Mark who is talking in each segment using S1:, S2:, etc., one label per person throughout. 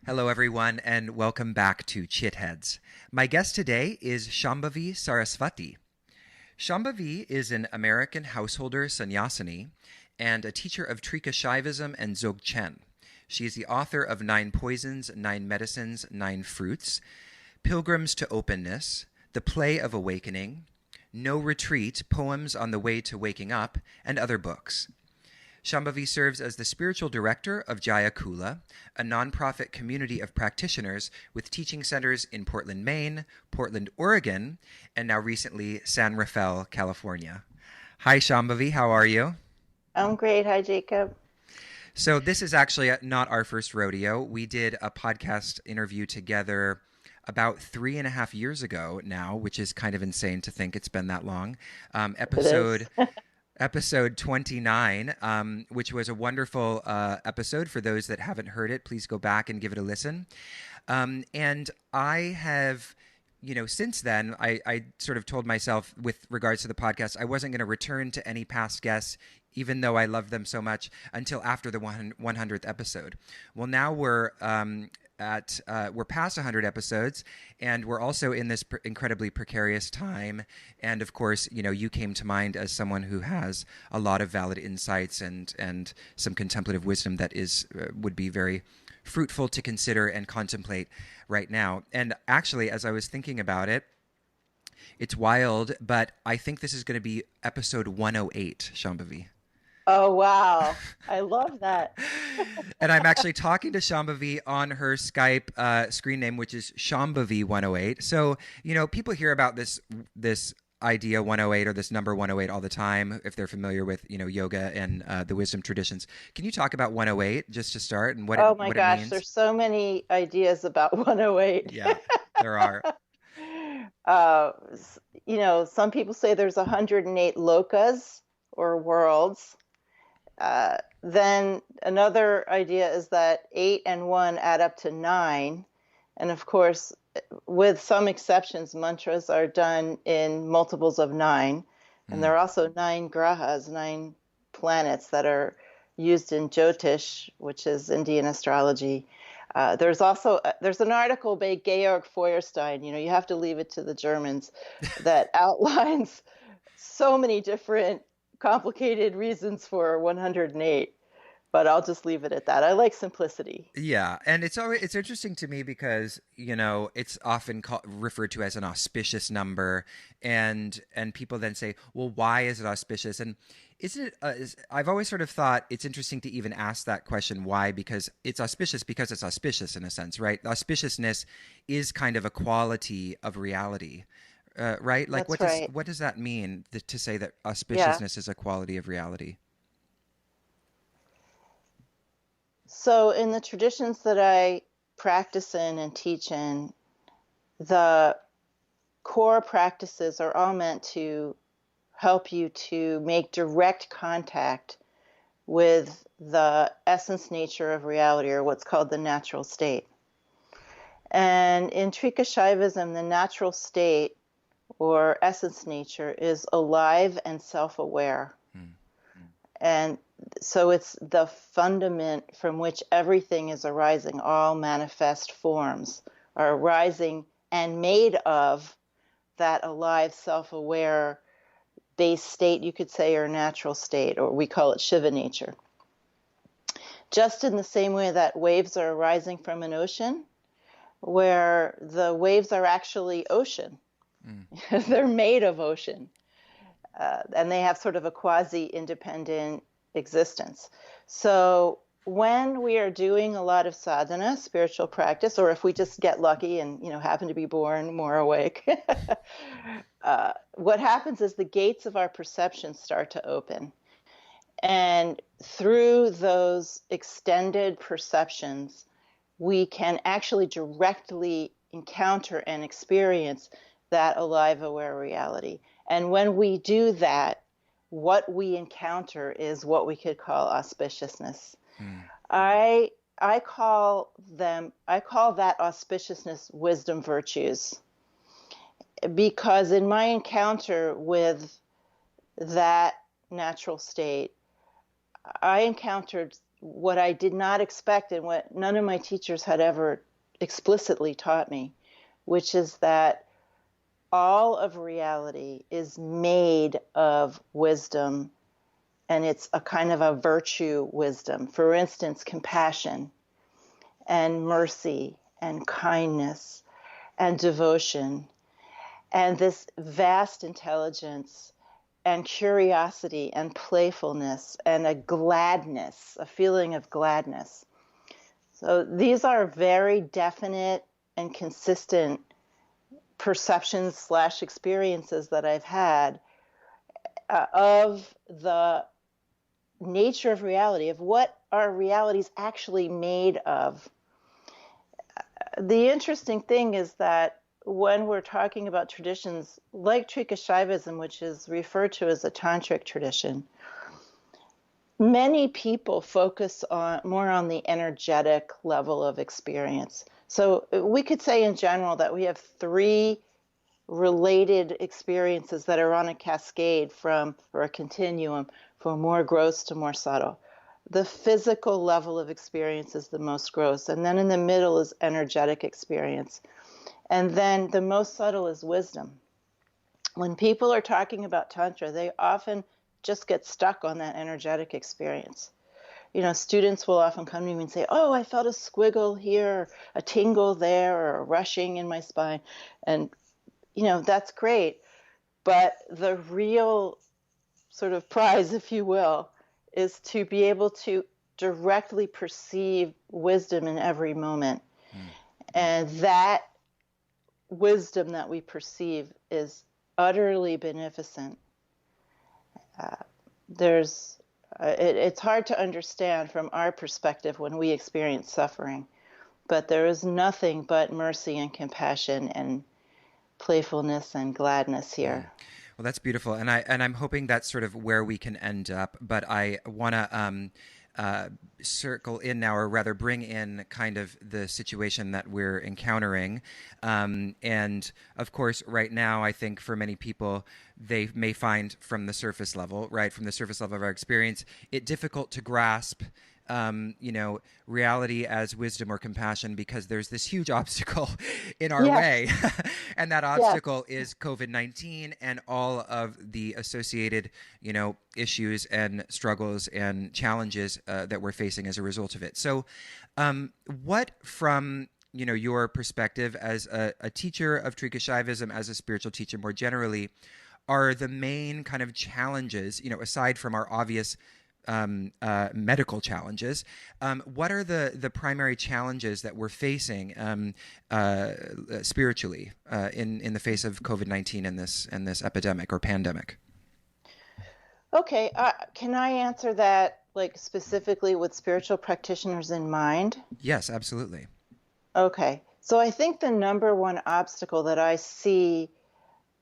S1: Hello, everyone, and welcome back to Chitheads. My guest today is Shambhavi Sarasvati. Shambhavi is an American householder sannyasini and a teacher of Trika Shaivism and Dzogchen. She is the author of Nine Poisons, Nine Medicines, Nine Fruits, Pilgrims to Openness, The Play of Awakening, No Retreat, Poems on the Way to Waking Up, and other books. Shambhavi serves as the spiritual director of Jaya Kula, a nonprofit community of practitioners with teaching centers in Portland, Maine, Portland, Oregon, and now recently San Rafael, California. Hi, Shambhavi. How are you?
S2: I'm great. Hi, Jacob.
S1: So this is actually not our first rodeo. We did a podcast interview together about 3.5 years ago now, which is kind of insane to think it's been that long.
S2: It is.
S1: Episode 29, which was a wonderful episode. For those that haven't heard it, please go back and give it a listen. And I have, since then, I sort of told myself with regards to the podcast, I wasn't going to return to any past guests, even though I love them so much, until after the 100th episode. Well, now we're past 100 episodes, and we're also in this incredibly precarious time. And of course, you came to mind as someone who has a lot of valid insights and some contemplative wisdom that would be very fruitful to consider and contemplate right now. And actually, as I was thinking about it, it's wild, but I think this is going to be episode 108, Shambhavi.
S2: Oh, wow. I love that.
S1: And I'm actually talking to Shambhavi on her Skype screen name, which is Shambhavi 108. So, people hear about this idea 108 or this number 108 all the time if they're familiar with, yoga and the wisdom traditions. Can you talk about 108 just to start and
S2: Oh my
S1: what it
S2: gosh,
S1: means?
S2: there's so many ideas about 108.
S1: Yeah, there are.
S2: Some people say there's 108 lokas or worlds. Then another idea is that 8 and 1 add up to 9. And of course, with some exceptions, mantras are done in multiples of 9. And
S1: Mm.
S2: there are also 9 grahas, 9 planets that are used in Jyotish, which is Indian astrology. There's an article by Georg Feuerstein, you have to leave it to the Germans, that outlines so many different complicated reasons for 108, but I'll just leave it at that. I like simplicity.
S1: Yeah, and it's interesting to me because it's often referred to as an auspicious number, and people then say, well, why is it auspicious? And isn't it? I've always sort of thought it's interesting to even ask that question, why? Because it's auspicious in a sense, right? Auspiciousness is kind of a quality of reality. Right? Like,
S2: That's right.
S1: what does that mean to say that
S2: Yeah.
S1: auspiciousness is a quality of reality?
S2: So in the traditions that I practice in and teach in, the core practices are all meant to help you to make direct contact with the essence nature of reality, or what's called the natural state. And in Trika Shaivism, the natural state or essence nature is alive and self-aware.
S1: Mm.
S2: And so it's the fundament from which everything is arising. All manifest forms are arising and made of that alive, self-aware base state, you could say, or natural state, or we call it Shiva nature. Just in the same way that waves are arising from an ocean, where the waves are actually ocean. Mm. They're made of ocean. And they have sort of a quasi-independent existence. So when we are doing a lot of sadhana, spiritual practice, or if we just get lucky and happen to be born more awake, what happens is the gates of our perception start to open. And through those extended perceptions, we can actually directly encounter and experience that alive, aware reality. And when we do that, what we encounter is what we could call auspiciousness. Mm. I call that auspiciousness wisdom virtues, because in my encounter with that natural state, I encountered what I did not expect and what none of my teachers had ever explicitly taught me, which is that all of reality is made of wisdom, and it's a kind of a virtue wisdom. For instance, compassion and mercy and kindness and devotion and this vast intelligence and curiosity and playfulness and a gladness, a feeling of gladness. So these are very definite and consistent perceptions / experiences that I've had of the nature of reality, of what our realities actually made of. The interesting thing is that when we're talking about traditions like Trikashaivism, which is referred to as a tantric tradition, many people focus more on the energetic level of experience. So we could say in general that we have 3 related experiences that are on a cascade or a continuum from more gross to more subtle. The physical level of experience is the most gross, and then in the middle is energetic experience. And then the most subtle is wisdom. When people are talking about Tantra, they often just get stuck on that energetic experience. Students will often come to me and say, oh, I felt a squiggle here, a tingle there, or a rushing in my spine. And, that's great. But the real sort of prize, if you will, is to be able to directly perceive wisdom in every moment. And that wisdom that we perceive is utterly beneficent. It's hard to understand from our perspective when we experience suffering, but there is nothing but mercy and compassion and playfulness and gladness here.
S1: Well, that's beautiful, and I'm hoping that's sort of where we can end up. But I want to circle in now, or rather, bring in kind of the situation that we're encountering. And of course, right now, I think for many people, they may find from the surface level, right, from the surface level of our experience, it difficult to grasp reality as wisdom or compassion, because there's this huge obstacle in our way. And that obstacle is COVID-19 and all of the associated, issues and struggles and challenges that we're facing as a result of it. So what from your perspective as a teacher of Trikashaivism, as a spiritual teacher more generally, are the main kind of challenges, aside from our obvious medical challenges, what are the primary challenges that we're facing spiritually in the face of COVID-19 and this epidemic or pandemic?
S2: Okay, can I answer that specifically with spiritual practitioners in mind?
S1: Yes, absolutely.
S2: Okay, so I think the number one obstacle that I see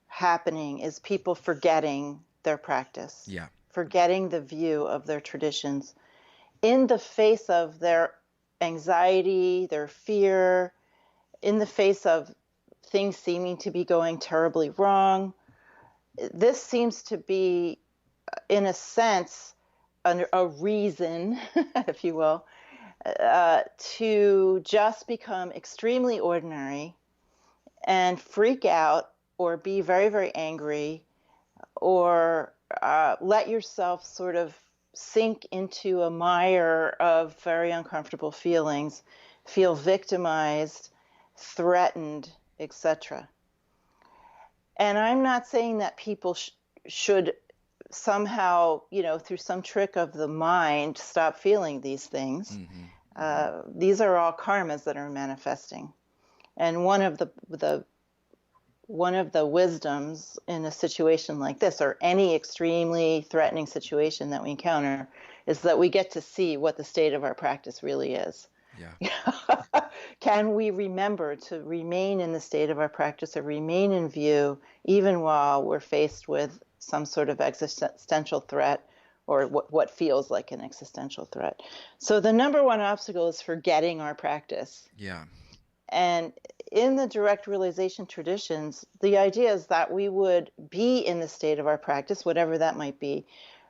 S2: happening is people forgetting their practice.
S1: Yeah.
S2: Forgetting the view of their traditions in the face of their anxiety, their fear, in the face of things seeming to be going terribly wrong. This seems to be, in a sense, a reason, if you will, to just become extremely ordinary and freak out or be very, very angry or let yourself sort of sink into a mire of very uncomfortable feelings, feel victimized, threatened, etc. And I'm not saying that people should somehow, through some trick of the mind, stop feeling these things. Mm-hmm. These are all karmas that are manifesting. And one of the wisdoms in a situation like this, or any extremely threatening situation that we encounter, is that we get to see what the state of our practice really is. Yeah. Can we remember to remain in the state of our practice, or remain in view, even while we're faced with some sort of existential threat, or what feels like an existential threat? So the number one obstacle is forgetting our practice.
S1: Yeah.
S2: And in the direct realization traditions, the idea is that we would be in the state of our practice, whatever that might be,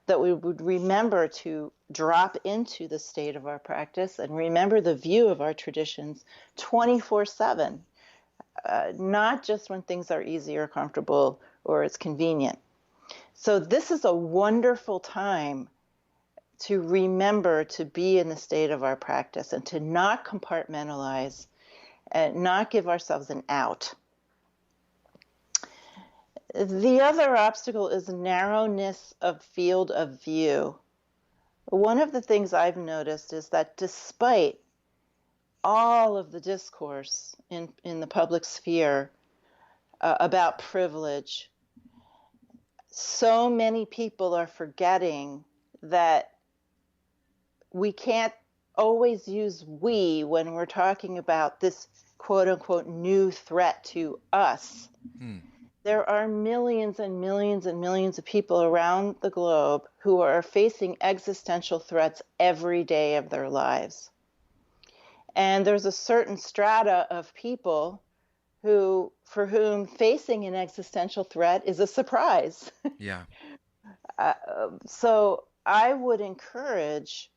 S2: that we would remember to drop into the state of our practice and remember the view of our traditions 24/7, not just when things are easy or comfortable or it's convenient. So this is a wonderful time to remember to be in the state of our practice and to not compartmentalize and not give ourselves an out. The other obstacle is narrowness of field of view. One of the things I've noticed is that despite all of the discourse in the public sphere about privilege, so many people are forgetting that we can't always use we when we're talking about this quote unquote new threat to us. There are millions and millions and millions of people around the globe who are facing existential threats every day of their lives. And there's a certain strata of people for whom facing an existential threat is a surprise.
S1: Yeah.
S2: So I would encourage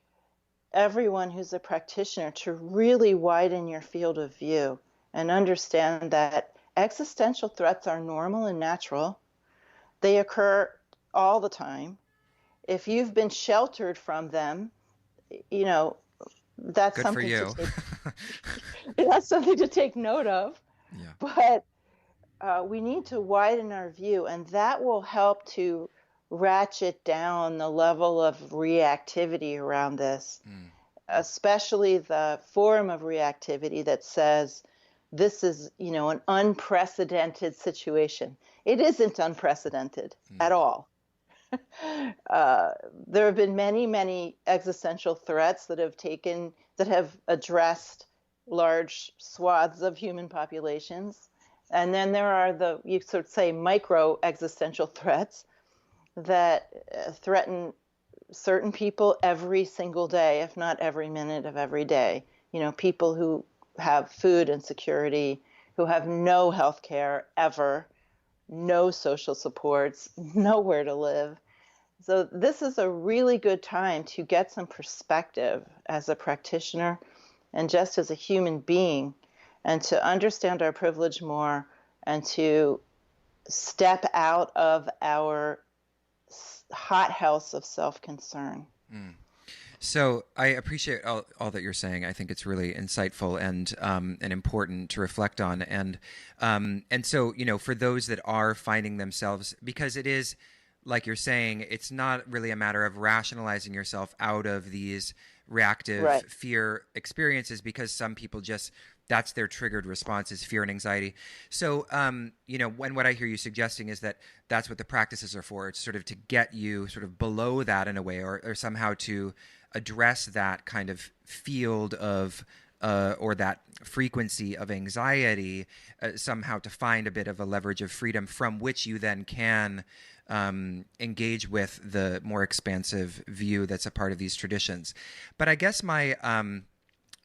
S2: everyone who's a practitioner to really widen your field of view and understand that existential threats are normal and natural. They occur all the time. If you've been sheltered from them, that's
S1: Good for
S2: something
S1: you.
S2: that's something to take note of.
S1: Yeah.
S2: But we need to widen our view, and that will help to ratchet down the level of reactivity around this, especially the form of reactivity that says, this is, an unprecedented situation. It isn't unprecedented at all. There have been many, many existential threats that have addressed large swaths of human populations. And then there are you sort of say, micro existential threats that threaten certain people every single day, if not every minute of every day. People who have food insecurity, who have no health care ever, no social supports, nowhere to live. So this is a really good time to get some perspective as a practitioner and just as a human being, and to understand our privilege more and to step out of our hothouse of self-concern.
S1: So I appreciate all that you're saying. I think it's really insightful and important to reflect on. And so, for those that are finding themselves, because it is, like you're saying, it's not really a matter of rationalizing yourself out of these reactive fear experiences, because some people just, that's their triggered response, is fear and anxiety. So, when what I hear you suggesting is that that's what the practices are for. It's sort of to get you sort of below that in a way, or somehow to address that kind of field of or that frequency of anxiety, somehow to find a bit of a leverage of freedom from which you then can engage with the more expansive view that's a part of these traditions. But I guess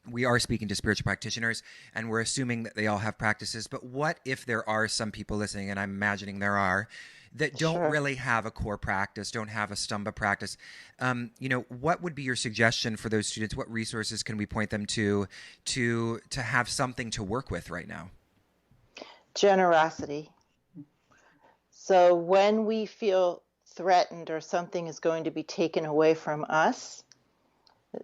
S1: we are speaking to spiritual practitioners, and we're assuming that they all have practices. But what if there are some people listening, and I'm imagining there are, that don't really have a core practice, don't have a Stamba practice? What would be your suggestion for those students? What resources can we point them to have something to work with right now?
S2: Generosity. So when we feel threatened or something is going to be taken away from us,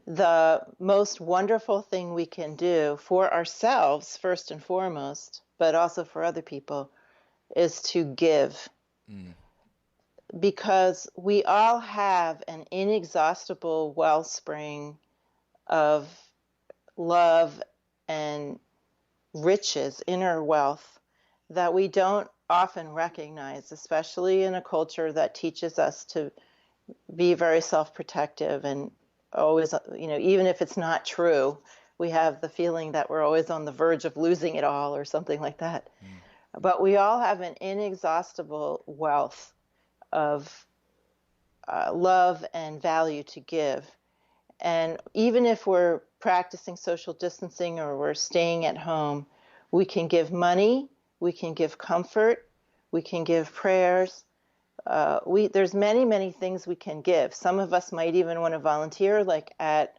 S2: the most wonderful thing we can do for ourselves, first and foremost, but also for other people, is to give. Because we all have an inexhaustible wellspring of love and riches, inner wealth, that we don't often recognize, especially in a culture that teaches us to be very self-protective and always, even if it's not true, we have the feeling that we're always on the verge of losing it all or something like that. But we all have an inexhaustible wealth of love and value to give. And even if we're practicing social distancing or we're staying at home, we can give money, we can give comfort, we can give prayers, there's many things we can give. Some of us might even want to volunteer, like at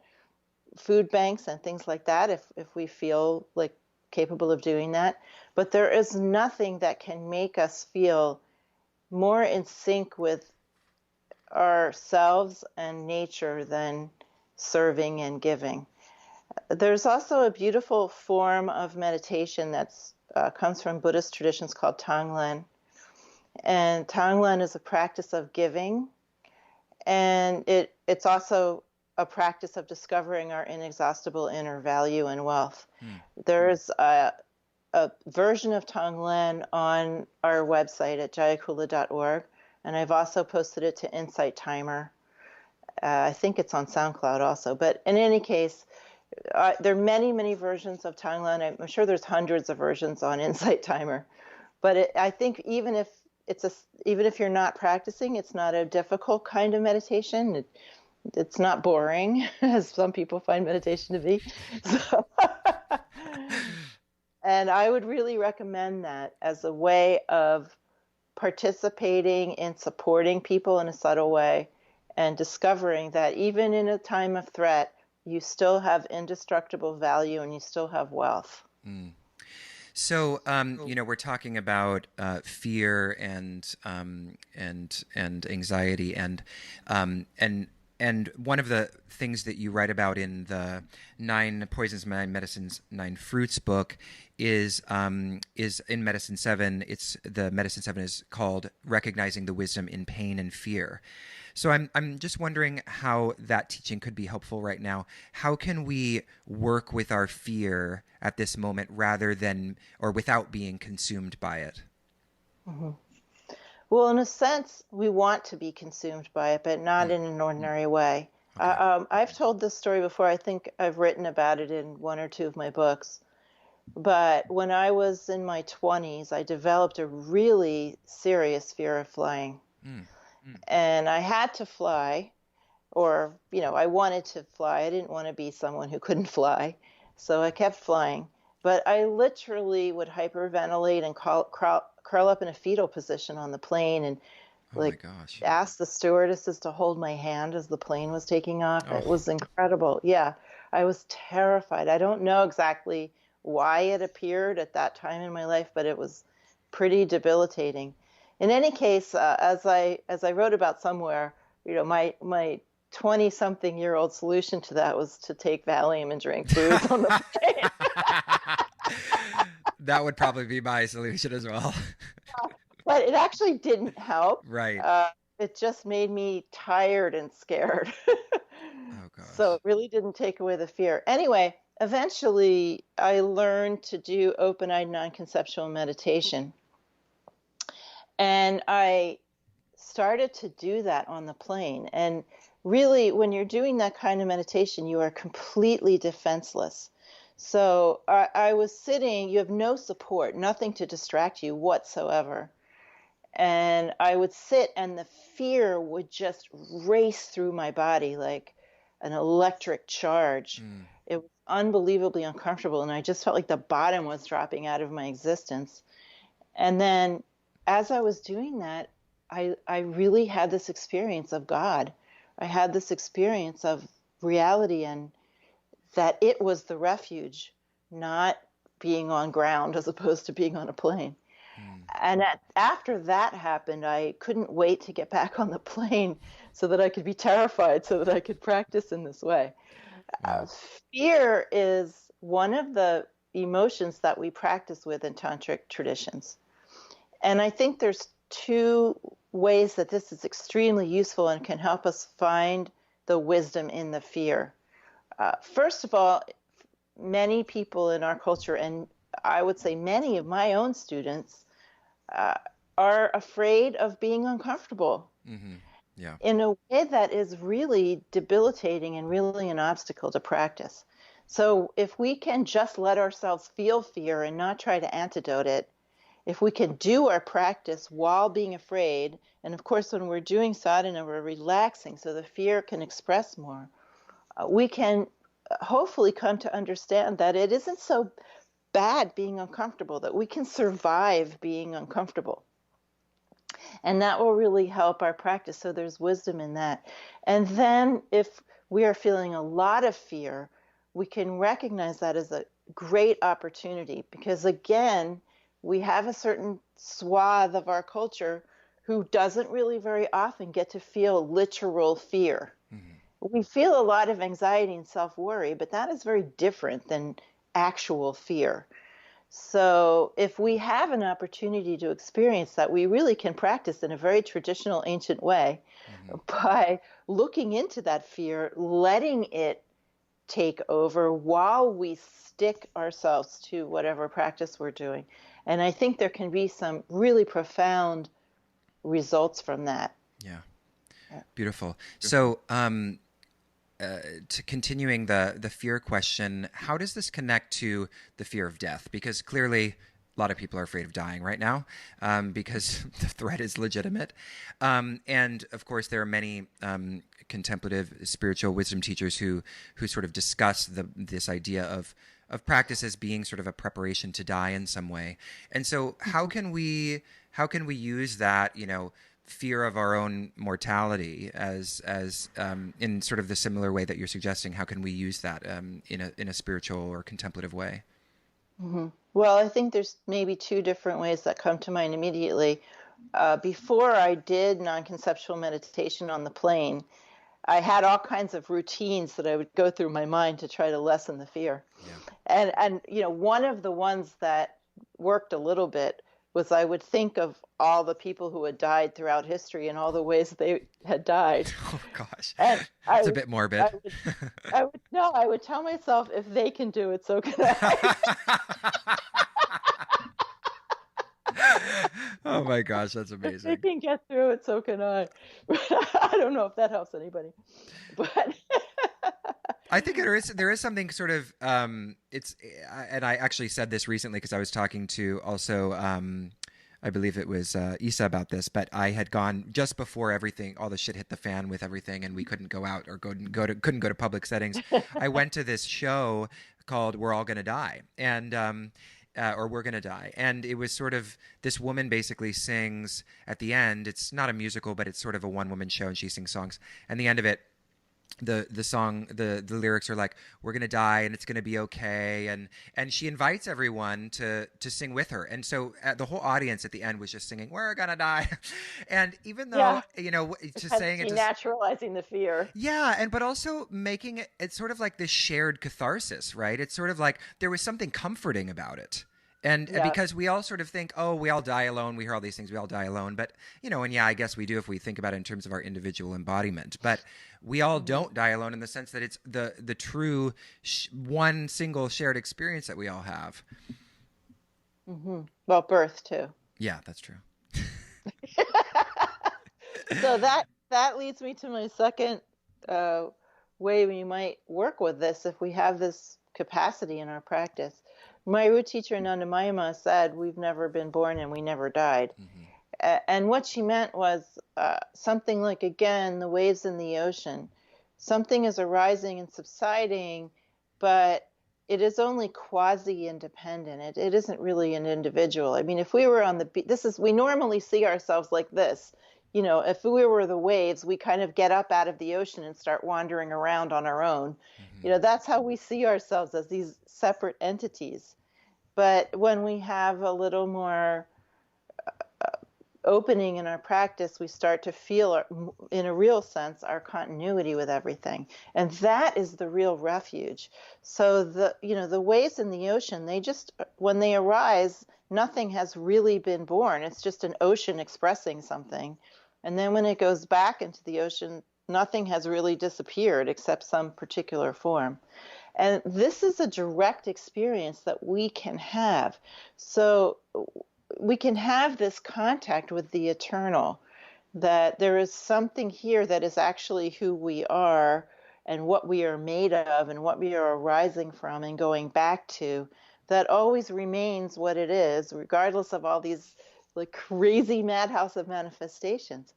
S2: food banks and things like that, if we feel like capable of doing that. But there is nothing that can make us feel more in sync with ourselves and nature than serving and giving. There's also a beautiful form of meditation that's comes from Buddhist traditions called Tonglen. And Tonglen is a practice of giving, and it's also a practice of discovering our inexhaustible inner value and wealth. There's a version of Tonglen on our website at jayakula.org, and I've also posted it to Insight Timer. I think it's on SoundCloud also. But in any case, there are many versions of Tonglen. I'm sure there's hundreds of versions on Insight Timer. But I think even if you're not practicing, it's not a difficult kind of meditation. It's not boring, as some people find meditation to be. So, and I would really recommend that as a way of participating in supporting people in a subtle way and discovering that even in a time of threat, you still have indestructible value and you still have wealth.
S1: So, we're talking about fear and anxiety, and one of the things that you write about in the 9 Poisons, 9 Medicines, 9 Fruits book is in Medicine 7. The Medicine 7 is called Recognizing the Wisdom in Pain and Fear. So I'm just wondering how that teaching could be helpful right now. How can we work with our fear at this moment rather than or without being consumed by it?
S2: Mm-hmm. Well, in a sense, we want to be consumed by it, but not in an ordinary way. Okay. I've told this story before. I think I've written about it in 1 or 2 of my books. But when I was in my 20s, I developed a really serious fear of flying. And I had to fly, or, I wanted to fly. I didn't want to be someone who couldn't fly. So I kept flying. But I literally would hyperventilate and curl up in a fetal position on the plane and ask the stewardesses to hold my hand as the plane was taking off. Oh. It was incredible. Yeah, I was terrified. I don't know exactly why it appeared at that time in my life, but it was pretty debilitating. In any case, as I wrote about somewhere, my 20-something-year-old solution to that was to take Valium and drink booze on the plane.
S1: That would probably be my solution as well.
S2: But it actually didn't help.
S1: Right.
S2: It just made me tired and scared.
S1: Oh, gosh.
S2: So it really didn't take away the fear. Anyway, eventually I learned to do open-eyed non-conceptual meditation. And I started to do that on the plane. And really, when you're doing that kind of meditation, you are completely defenseless. So I was sitting, you have no support, nothing to distract you whatsoever. And I would sit and the fear would just race through my body like an electric charge. It was unbelievably uncomfortable. And I just felt like the bottom was dropping out of my existence. And then as I was doing that, I really had this experience of God. I had this experience of reality and that it was the refuge, not being on ground as opposed to being on a plane. And after that happened, I couldn't wait to get back on the plane so that I could be terrified, so that I could practice in this way. Wow. Fear is one of the emotions that we practice with in tantric traditions. And I think there's 2 ways that this is extremely useful and can help us find the wisdom in the fear. First of all, many people in our culture, and I would say many of my own students, are afraid of being uncomfortable.
S1: Mm-hmm. Yeah.
S2: In a way that is really debilitating and really an obstacle to practice. So if we can just let ourselves feel fear and not try to antidote it, if we can do our practice while being afraid, and of course when we're doing sadhana, we're relaxing so the fear can express more, we can hopefully come to understand that it isn't so bad being uncomfortable, that we can survive being uncomfortable. And that will really help our practice. So there's wisdom in that. And then if we are feeling a lot of fear, we can recognize that as a great opportunity, because again, we have a certain swath of our culture who doesn't really very often get to feel literal fear. We feel a lot of anxiety and self-worry, but that is very different than actual fear. So if we have an opportunity to experience that, we really can practice in a very traditional, ancient way by looking into that fear, letting it take over while we stick ourselves to whatever practice we're doing. And I think there can be some really profound results from that.
S1: Yeah. Beautiful. So, to continuing the fear question, how does this connect to the fear of death? Because clearly, a lot of people are afraid of dying right now, because the threat is legitimate. And of course, there are many contemplative spiritual wisdom teachers who sort of discuss this idea of practice as being sort of a preparation to die in some way. And so, how can we use that, fear of our own mortality as in sort of the similar way that you're suggesting? How can we use that in a spiritual or contemplative way?
S2: Well, I think there's maybe two different ways that come to mind immediately. Before I did non-conceptual meditation on the plane, I had all kinds of routines that I would go through my mind to try to lessen the fear.
S1: Yeah.
S2: And one of the ones that worked a little bit was I would think of all the people who had died throughout history and all the ways they had died.
S1: Oh gosh,
S2: and
S1: that's a bit morbid.
S2: I would tell myself, if they can do it, so can I.
S1: Oh my gosh, that's
S2: If they
S1: amazing.
S2: can get through it, so can I. I don't know if that helps anybody, but
S1: I think there is something sort of it's and I actually said this recently because I was talking to also I believe it was Isa about this, but I had gone just before everything, all the shit hit the fan with everything, and we couldn't go out or couldn't go to public settings. I went to this show called "We're All Gonna Die," and or "We're Gonna Die," and it was sort of this woman basically sings at the end. It's not a musical, but it's sort of a one woman show, and she sings songs. And the end of it, the song, the lyrics are like, "We're gonna die and it's gonna be okay," and she invites everyone to sing with her, and so the whole audience at the end was just singing "We're gonna die," and even though just saying it,
S2: naturalizing the fear.
S1: Yeah, and but also making it's sort of like this shared catharsis, right? It's sort of like there was something comforting about it. And because we all sort of think, oh, we all die alone. We hear all these things, we all die alone. But, and I guess we do if we think about it in terms of our individual embodiment. But we all don't die alone in the sense that it's the true one single shared experience that we all have.
S2: Well, birth too.
S1: Yeah, that's true.
S2: So that leads me to my second way we might work with this if we have this capacity in our practice. My root teacher, Ananda said, "We've never been born and we never died." And what she meant was something like, again, the waves in the ocean. Something is arising and subsiding, but it is only quasi-independent. It isn't really an individual. I mean, if we were on the beach, we normally see ourselves like this. If we were the waves, we kind of get up out of the ocean and start wandering around on our own. That's how we see ourselves, as these separate entities. But when we have a little more opening in our practice, we start to feel, in a real sense, our continuity with everything. And that is the real refuge. So the waves in the ocean, when they arise, nothing has really been born. It's just an ocean expressing something. And then when it goes back into the ocean, nothing has really disappeared except some particular form. And this is a direct experience that we can have. So we can have this contact with the eternal, that there is something here that is actually who we are and what we are made of and what we are arising from and going back to, that always remains what it is, regardless of all these like crazy madhouse of manifestations.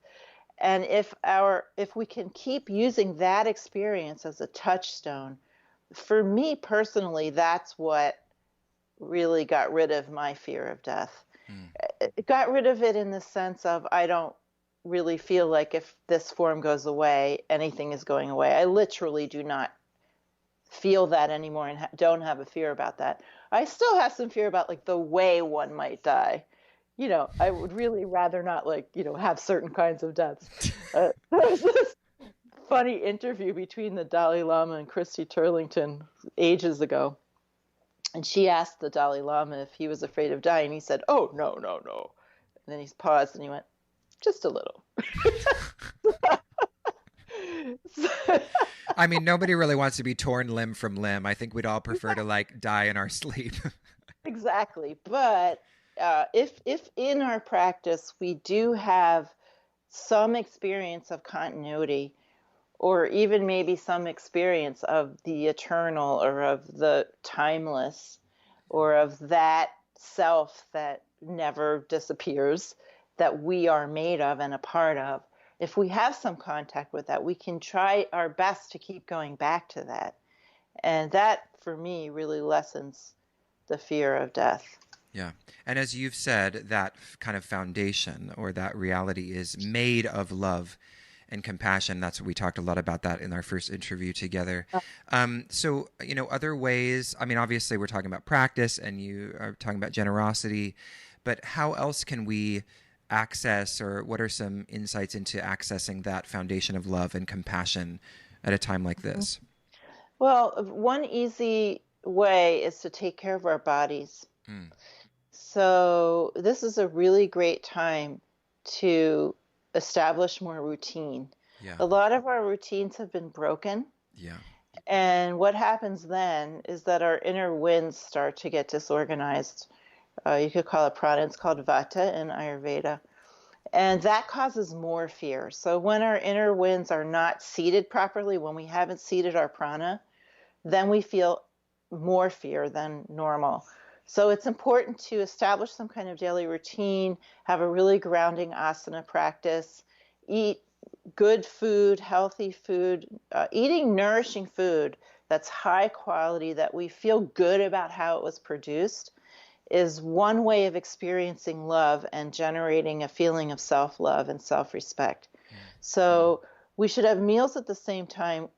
S2: And if we can keep using that experience as a touchstone, for me personally, that's what really got rid of my fear of death. it got rid of it in the sense of I don't really feel like if this form goes away, anything is going away. I literally do not feel that anymore and don't have a fear about that. I still have some fear about like the way one might die. I would really rather not like, have certain kinds of deaths. There was this funny interview between the Dalai Lama and Christy Turlington ages ago. And she asked the Dalai Lama if he was afraid of dying. He said, "Oh, no, no, no." And then he paused and he went, "Just a little."
S1: I mean, nobody really wants to be torn limb from limb. I think we'd all prefer to like die in our sleep.
S2: Exactly. But if in our practice we do have some experience of continuity, or even maybe some experience of the eternal or of the timeless or of that self that never disappears, that we are made of and a part of, if we have some contact with that, we can try our best to keep going back to that. And that, for me, really lessens the fear of death.
S1: Yeah. And as you've said, that kind of foundation or that reality is made of love and compassion. That's what we talked a lot about that in our first interview together. So, other ways, I mean, obviously we're talking about practice and you are talking about generosity, but how else can we access, or what are some insights into accessing that foundation of love and compassion at a time like this?
S2: Well, one easy way is to take care of our bodies.
S1: Mm.
S2: So this is a really great time to establish more routine.
S1: Yeah.
S2: A lot of our routines have been broken.
S1: Yeah.
S2: And what happens then is that our inner winds start to get disorganized. You could call it prana. It's called vata in Ayurveda. And that causes more fear. So when our inner winds are not seated properly, when we haven't seated our prana, then we feel more fear than normal. So it's important to establish some kind of daily routine, have a really grounding asana practice, eat good food, healthy food, eating nourishing food that's high quality, that we feel good about how it was produced, is one way of experiencing love and generating a feeling of self-love and self-respect. So we should have meals at the same time.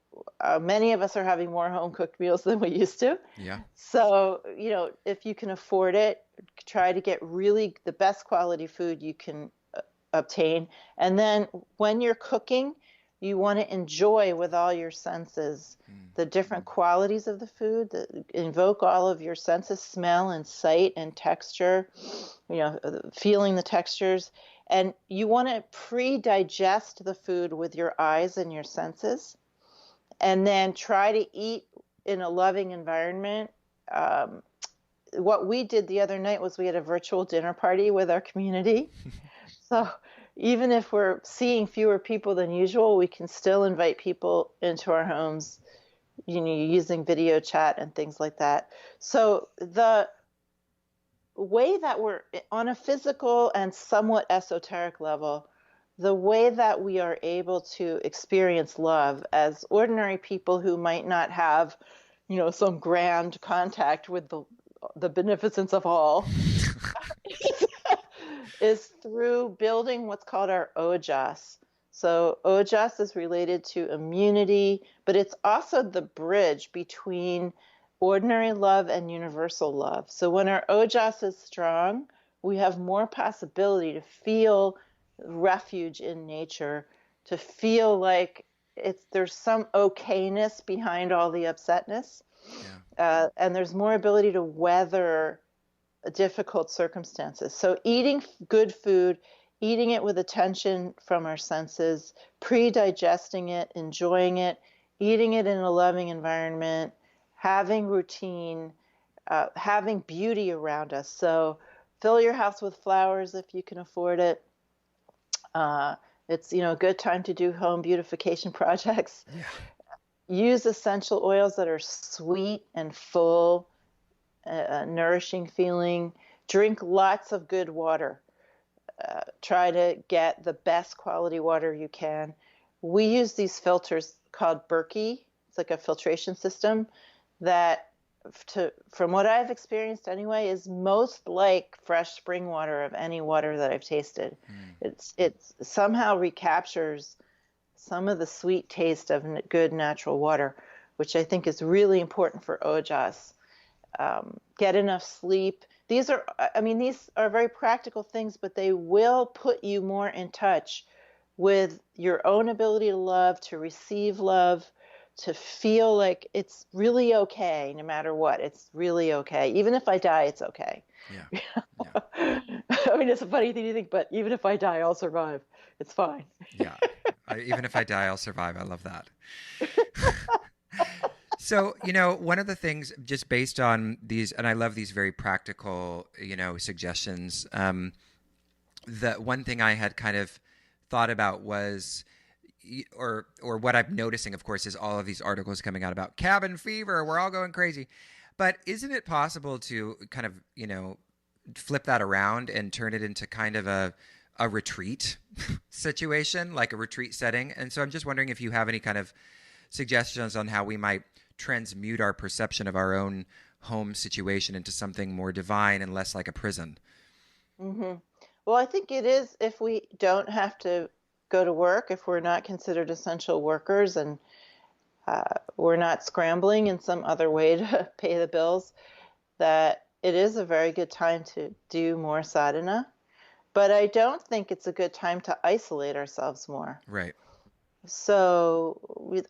S2: Many of us are having more home-cooked meals than we used to.
S1: Yeah.
S2: So, if you can afford it, try to get really the best quality food you can obtain. And then when you're cooking, you want to enjoy with all your senses the different qualities of the food, invoke all of your senses, smell and sight and texture, feeling the textures. And you want to pre-digest the food with your eyes and your senses, and then try to eat in a loving environment. What we did the other night was we had a virtual dinner party with our community. So even if we're seeing fewer people than usual, we can still invite people into our homes, using video chat and things like that. So the way that we're on a physical and somewhat esoteric level, the way that we are able to experience love as ordinary people who might not have, some grand contact with the beneficence of all, is through building what's called our Ojas. So Ojas is related to immunity, but it's also the bridge between ordinary love and universal love. So when our Ojas is strong, we have more possibility to feel refuge in nature, to feel like there's some okayness behind all the upsetness. Yeah. And there's more ability to weather difficult circumstances. So eating good food, eating it with attention from our senses, pre-digesting it, enjoying it, eating it in a loving environment, having routine, having beauty around us. So fill your house with flowers if you can afford it. It's a good time to do home beautification projects. Yeah. Use essential oils that are sweet and full, nourishing feeling. Drink lots of good water. Try to get the best quality water you can. We use these filters called Berkey. It's like a filtration system that from what I've experienced anyway, is most like fresh spring water of any water that I've tasted.
S1: Mm.
S2: It's somehow recaptures some of the sweet taste of good natural water, which I think is really important for Ojas. Get enough sleep. These are very practical things, but they will put you more in touch with your own ability to love, to receive love, to feel like it's really okay no matter what. It's really okay. Even if I die, it's okay.
S1: Yeah. Yeah.
S2: I mean, it's a funny thing to think, but even if I die, I'll survive. It's fine.
S1: Yeah. Even if I die, I'll survive. I love that. So, one of the things just based on these, and I love these very practical, suggestions. The one thing I had kind of thought about was, or what I'm noticing, of course, is all of these articles coming out about cabin fever. We're all going crazy. But isn't it possible to kind of, flip that around and turn it into kind of a retreat situation, like a retreat setting? And so I'm just wondering if you have any kind of suggestions on how we might transmute our perception of our own home situation into something more divine and less like a prison.
S2: Hmm. Well, I think it is if we don't have to go to work, if we're not considered essential workers and we're not scrambling in some other way to pay the bills, that it is a very good time to do more sadhana. But I don't think it's a good time to isolate ourselves more.
S1: Right.
S2: So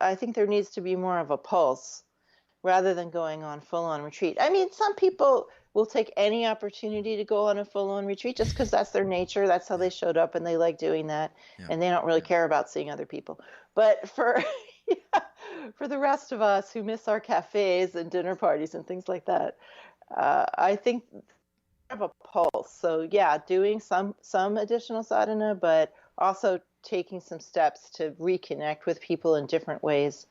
S2: I think there needs to be more of a pulse rather than going on full-on retreat. I mean, some people will take any opportunity to go on a full-on retreat just because that's their nature. That's how they showed up, and they like doing that,
S1: Yeah.
S2: and they don't really care about seeing other people. But for for the rest of us who miss our cafes and dinner parties and things like that, I think have a pulse. So yeah, doing some additional sadhana, but also taking some steps to reconnect with people in different ways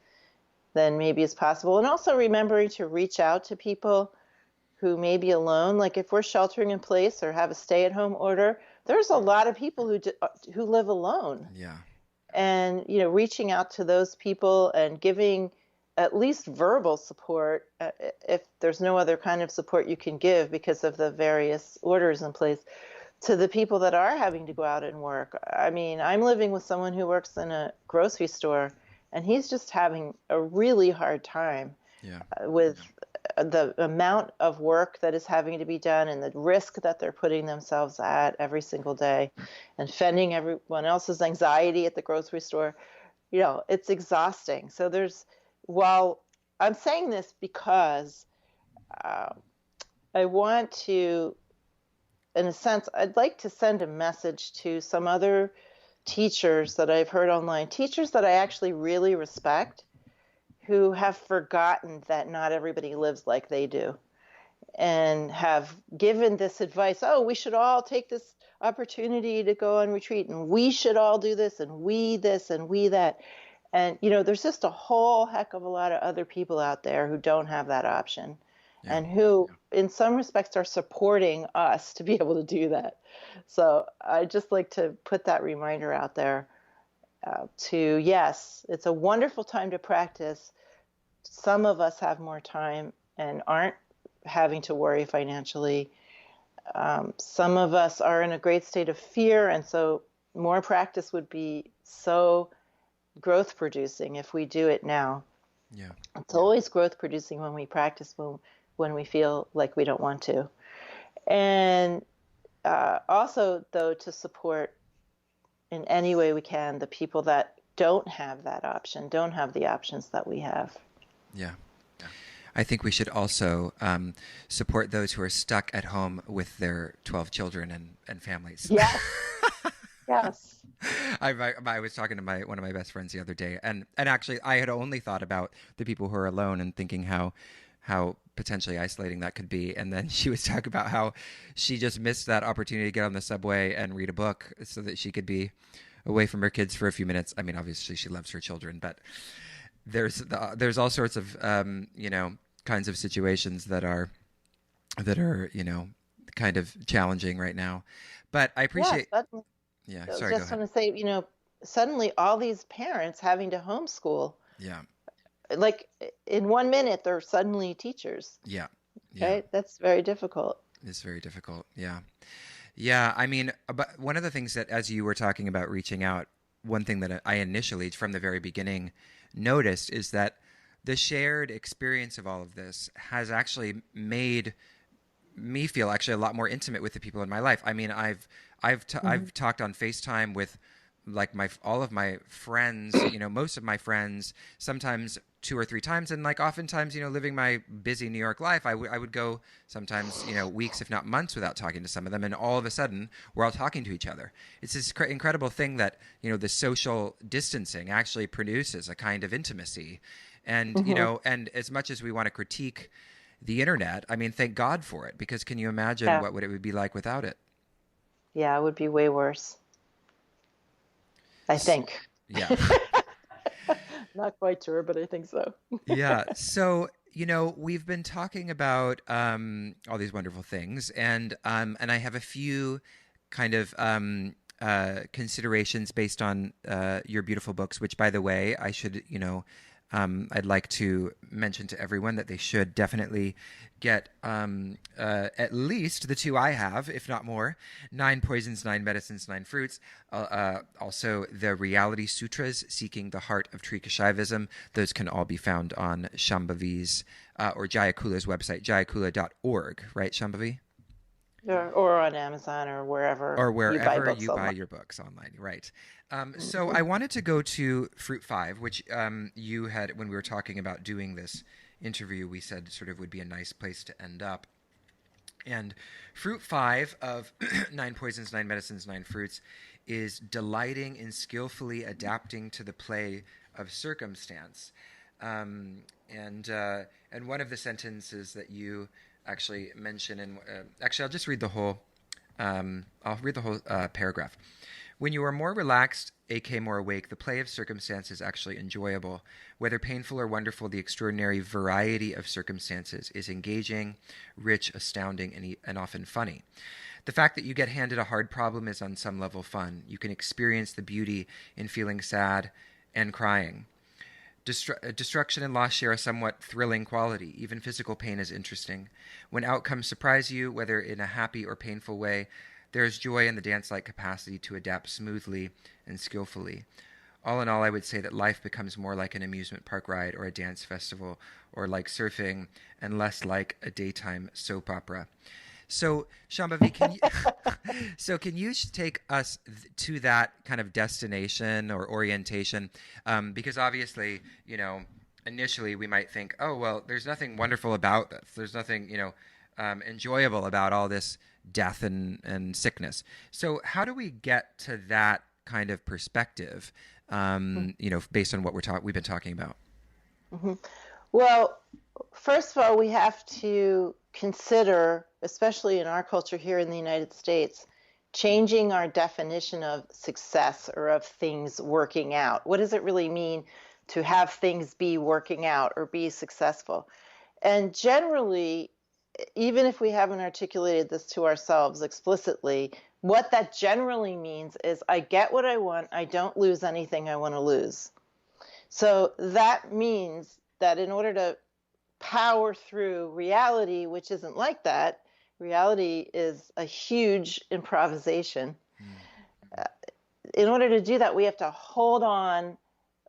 S2: than maybe is possible. And also remembering to reach out to people who may be alone. Like if we're sheltering in place or have a stay-at-home order, there's a lot of people who live alone.
S1: Yeah.
S2: And, reaching out to those people and giving at least verbal support, if there's no other kind of support you can give because of the various orders in place, to the people that are having to go out and work. I mean, I'm living with someone who works in a grocery store, and he's just having a really hard time with the amount of work that is having to be done and the risk that they're putting themselves at every single day and fending everyone else's anxiety at the grocery store. It's exhausting. So while I'm saying this because I want to, in a sense, I'd like to send a message to some other teachers that I've heard online, teachers that I actually really respect, who have forgotten that not everybody lives like they do and have given this advice. Oh, we should all take this opportunity to go on retreat, and we should all do this, and we this, and we that. And, there's just a whole heck of a lot of other people out there who don't have that option and who, in some respects, are supporting us to be able to do that. So I just like to put that reminder out there yes, it's a wonderful time to practice. Some of us have more time and aren't having to worry financially. Some of us are in a great state of fear, and so more practice would be so growth producing if we do it now.
S1: Yeah.
S2: It's always growth producing when we practice when we feel like we don't want to. And also, though, to support in any way we can the people that don't have that option, don't have the options that we have.
S1: Yeah. I think we should also support those who are stuck at home with their 12 children and families.
S2: Yes. Yes.
S1: I was talking to one of my best friends the other day, and actually I had only thought about the people who are alone and thinking how potentially isolating that could be. And then she was talking about how she just missed that opportunity to get on the subway and read a book so that she could be away from her kids for a few minutes. I mean, obviously she loves her children, but there's all sorts of kinds of situations that are kind of challenging right now. But I appreciate.
S2: Yeah,
S1: sorry.
S2: I just want to say, suddenly all these parents having to homeschool.
S1: Yeah.
S2: like in 1 minute, they're suddenly teachers,
S1: Yeah. Yeah.
S2: right? That's very difficult.
S1: It's very difficult. Yeah. Yeah. I mean, but one of the things that, as you were talking about reaching out, one thing that I initially, from the very beginning, noticed is that the shared experience of all of this has actually made me feel actually a lot more intimate with the people in my life. I mean,
S2: Hmm.
S1: I've talked on FaceTime with like my all of my friends, most of my friends, sometimes 2 or 3 times, and like oftentimes, living my busy New York life, I would go sometimes, weeks if not months without talking to some of them, and all of a sudden we're all talking to each other. It's this incredible thing that the social distancing actually produces a kind of intimacy, and
S2: Hmm.
S1: and as much as we want to critique the internet, I mean, thank God for it, because can you imagine
S2: Yeah.
S1: what would it would be like without it?
S2: Yeah, it would be way worse, I think.
S1: Yeah.
S2: Not quite sure, but I think so.
S1: Yeah. So, we've been talking about all these wonderful things, and I have a few kind of considerations based on your beautiful books. Which, by the way, I should, I'd like to mention to everyone that they should definitely get at least the two I have, if not more: Nine Poisons, Nine Medicines, Nine Fruits. Also, the Reality Sutras, Seeking the Heart of Trikashaivism. Those can all be found on Shambhavi's or Jayakula's website, jayakula.org, right, Shambhavi?
S2: Or on Amazon or wherever
S1: Or
S2: you buy
S1: wherever
S2: books
S1: you buy
S2: online.
S1: your books online, right? So
S2: Hmm.
S1: I wanted to go to Fruit Five, which you had when we were talking about doing this interview. We said sort of would be a nice place to end up. And Fruit Five of Nine Poisons, Nine Medicines, Nine Fruits is delighting in skillfully adapting to the play of circumstance. And one of the sentences that you actually mention, and actually I'll just read the whole paragraph. When you are more relaxed, aka more awake, the play of circumstance is actually enjoyable. Whether painful or wonderful, the extraordinary variety of circumstances is engaging, rich, astounding, and often funny. The fact that you get handed a hard problem is on some level fun. You can experience the beauty in feeling sad and crying. Destruction and loss share a somewhat thrilling quality. Even physical pain is interesting. When outcomes surprise you, whether in a happy or painful way, there is joy in the dance-like capacity to adapt smoothly and skillfully. All in all, I would say that life becomes more like an amusement park ride or a dance festival or like surfing and less like a daytime soap opera. So, Shambhavi, can you take us to that kind of destination or orientation? Because obviously, initially we might think, oh, well, there's nothing wonderful about this. There's nothing, enjoyable about all this death and sickness. So, how do we get to that kind of perspective? Based on what we've been talking about.
S2: Hmm. Well, first of all, we have to consider, especially in our culture here in the United States, changing our definition of success or of things working out. What does it really mean to have things be working out or be successful? And generally, even if we haven't articulated this to ourselves explicitly, what that generally means is I get what I want, I don't lose anything I want to lose. So that means that in order to power through reality, which isn't like that, reality is a huge improvisation. Uh, in order to do that, we have to hold on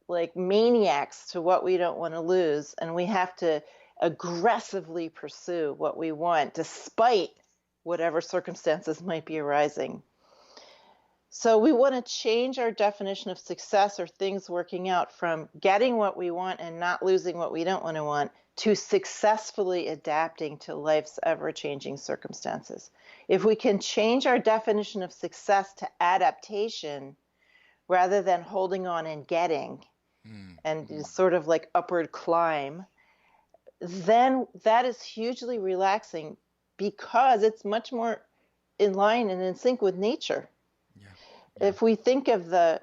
S2: like maniacs to what we don't want to lose, and we have to aggressively pursue what we want despite whatever circumstances might be arising. So we want to change our definition of success or things working out from getting what we want and not losing what we don't want to want to successfully adapting to life's ever-changing circumstances. If we can change our definition of success to adaptation rather than holding on and getting and sort of like upward climb, then that is hugely relaxing because it's much more in line and in sync with nature.
S1: Yeah. Yeah.
S2: If we think of the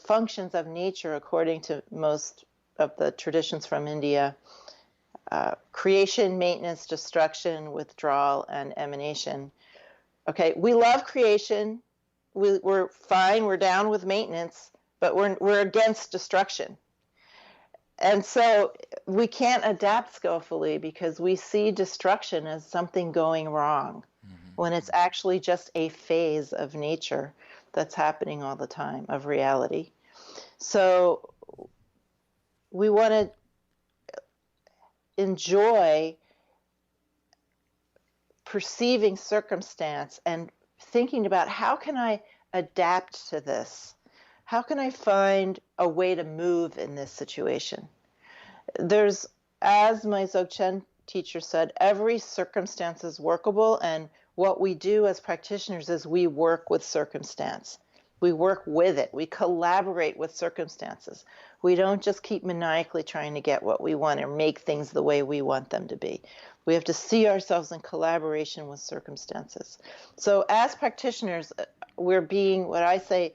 S2: functions of nature according to most of the traditions from India, creation, maintenance, destruction, withdrawal, and emanation. Okay, we love creation. We're fine. We're down with maintenance, but we're against destruction. And so we can't adapt skillfully because we see destruction as something going wrong when it's actually just a phase of nature that's happening all the time, of reality. So we want to enjoy perceiving circumstance and thinking about how can I adapt to this? How can I find a way to move in this situation? There's, as my Dzogchen teacher said, every circumstance is workable, and what we do as practitioners is we work with circumstance. We work with it. We collaborate with circumstances. We don't just keep maniacally trying to get what we want or make things the way we want them to be. We have to see ourselves in collaboration with circumstances. So as practitioners, we're being, what I say,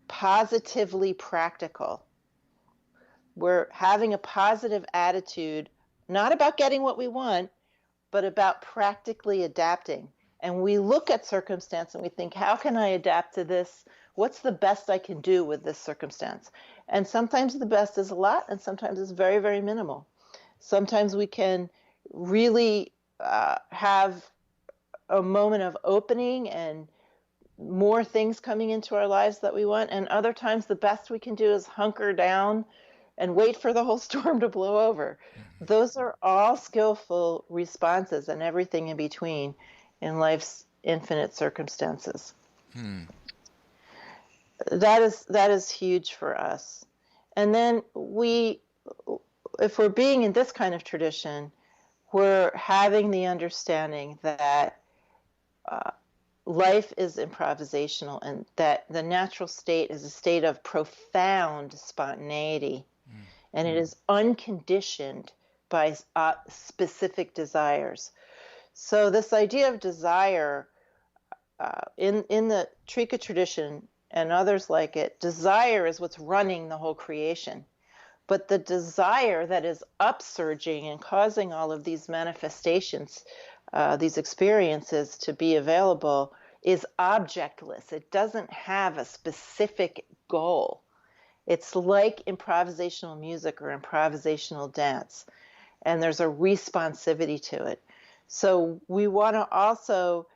S2: positively practical. We're having a positive attitude, not about getting what we want, but about practically adapting. And we look at circumstance and we think, how can I adapt to this? What's the best I can do with this circumstance? And sometimes the best is a lot, and sometimes it's very, very minimal. Sometimes we can really have a moment of opening and more things coming into our lives that we want. And other times the best we can do is hunker down and wait for the whole storm to blow over. Those are all skillful responses and everything in between in life's infinite circumstances. That is huge for us. And then if we're being in this kind of tradition, we're having the understanding that life is improvisational and that the natural state is a state of profound spontaneity, and it is unconditioned by specific desires. So this idea of desire, in the Trika tradition and others like it, desire is what's running the whole creation. But the desire that is upsurging and causing all of these manifestations, these experiences to be available, is objectless. It doesn't have a specific goal. It's like improvisational music or improvisational dance, and there's a responsivity to it. So we want to also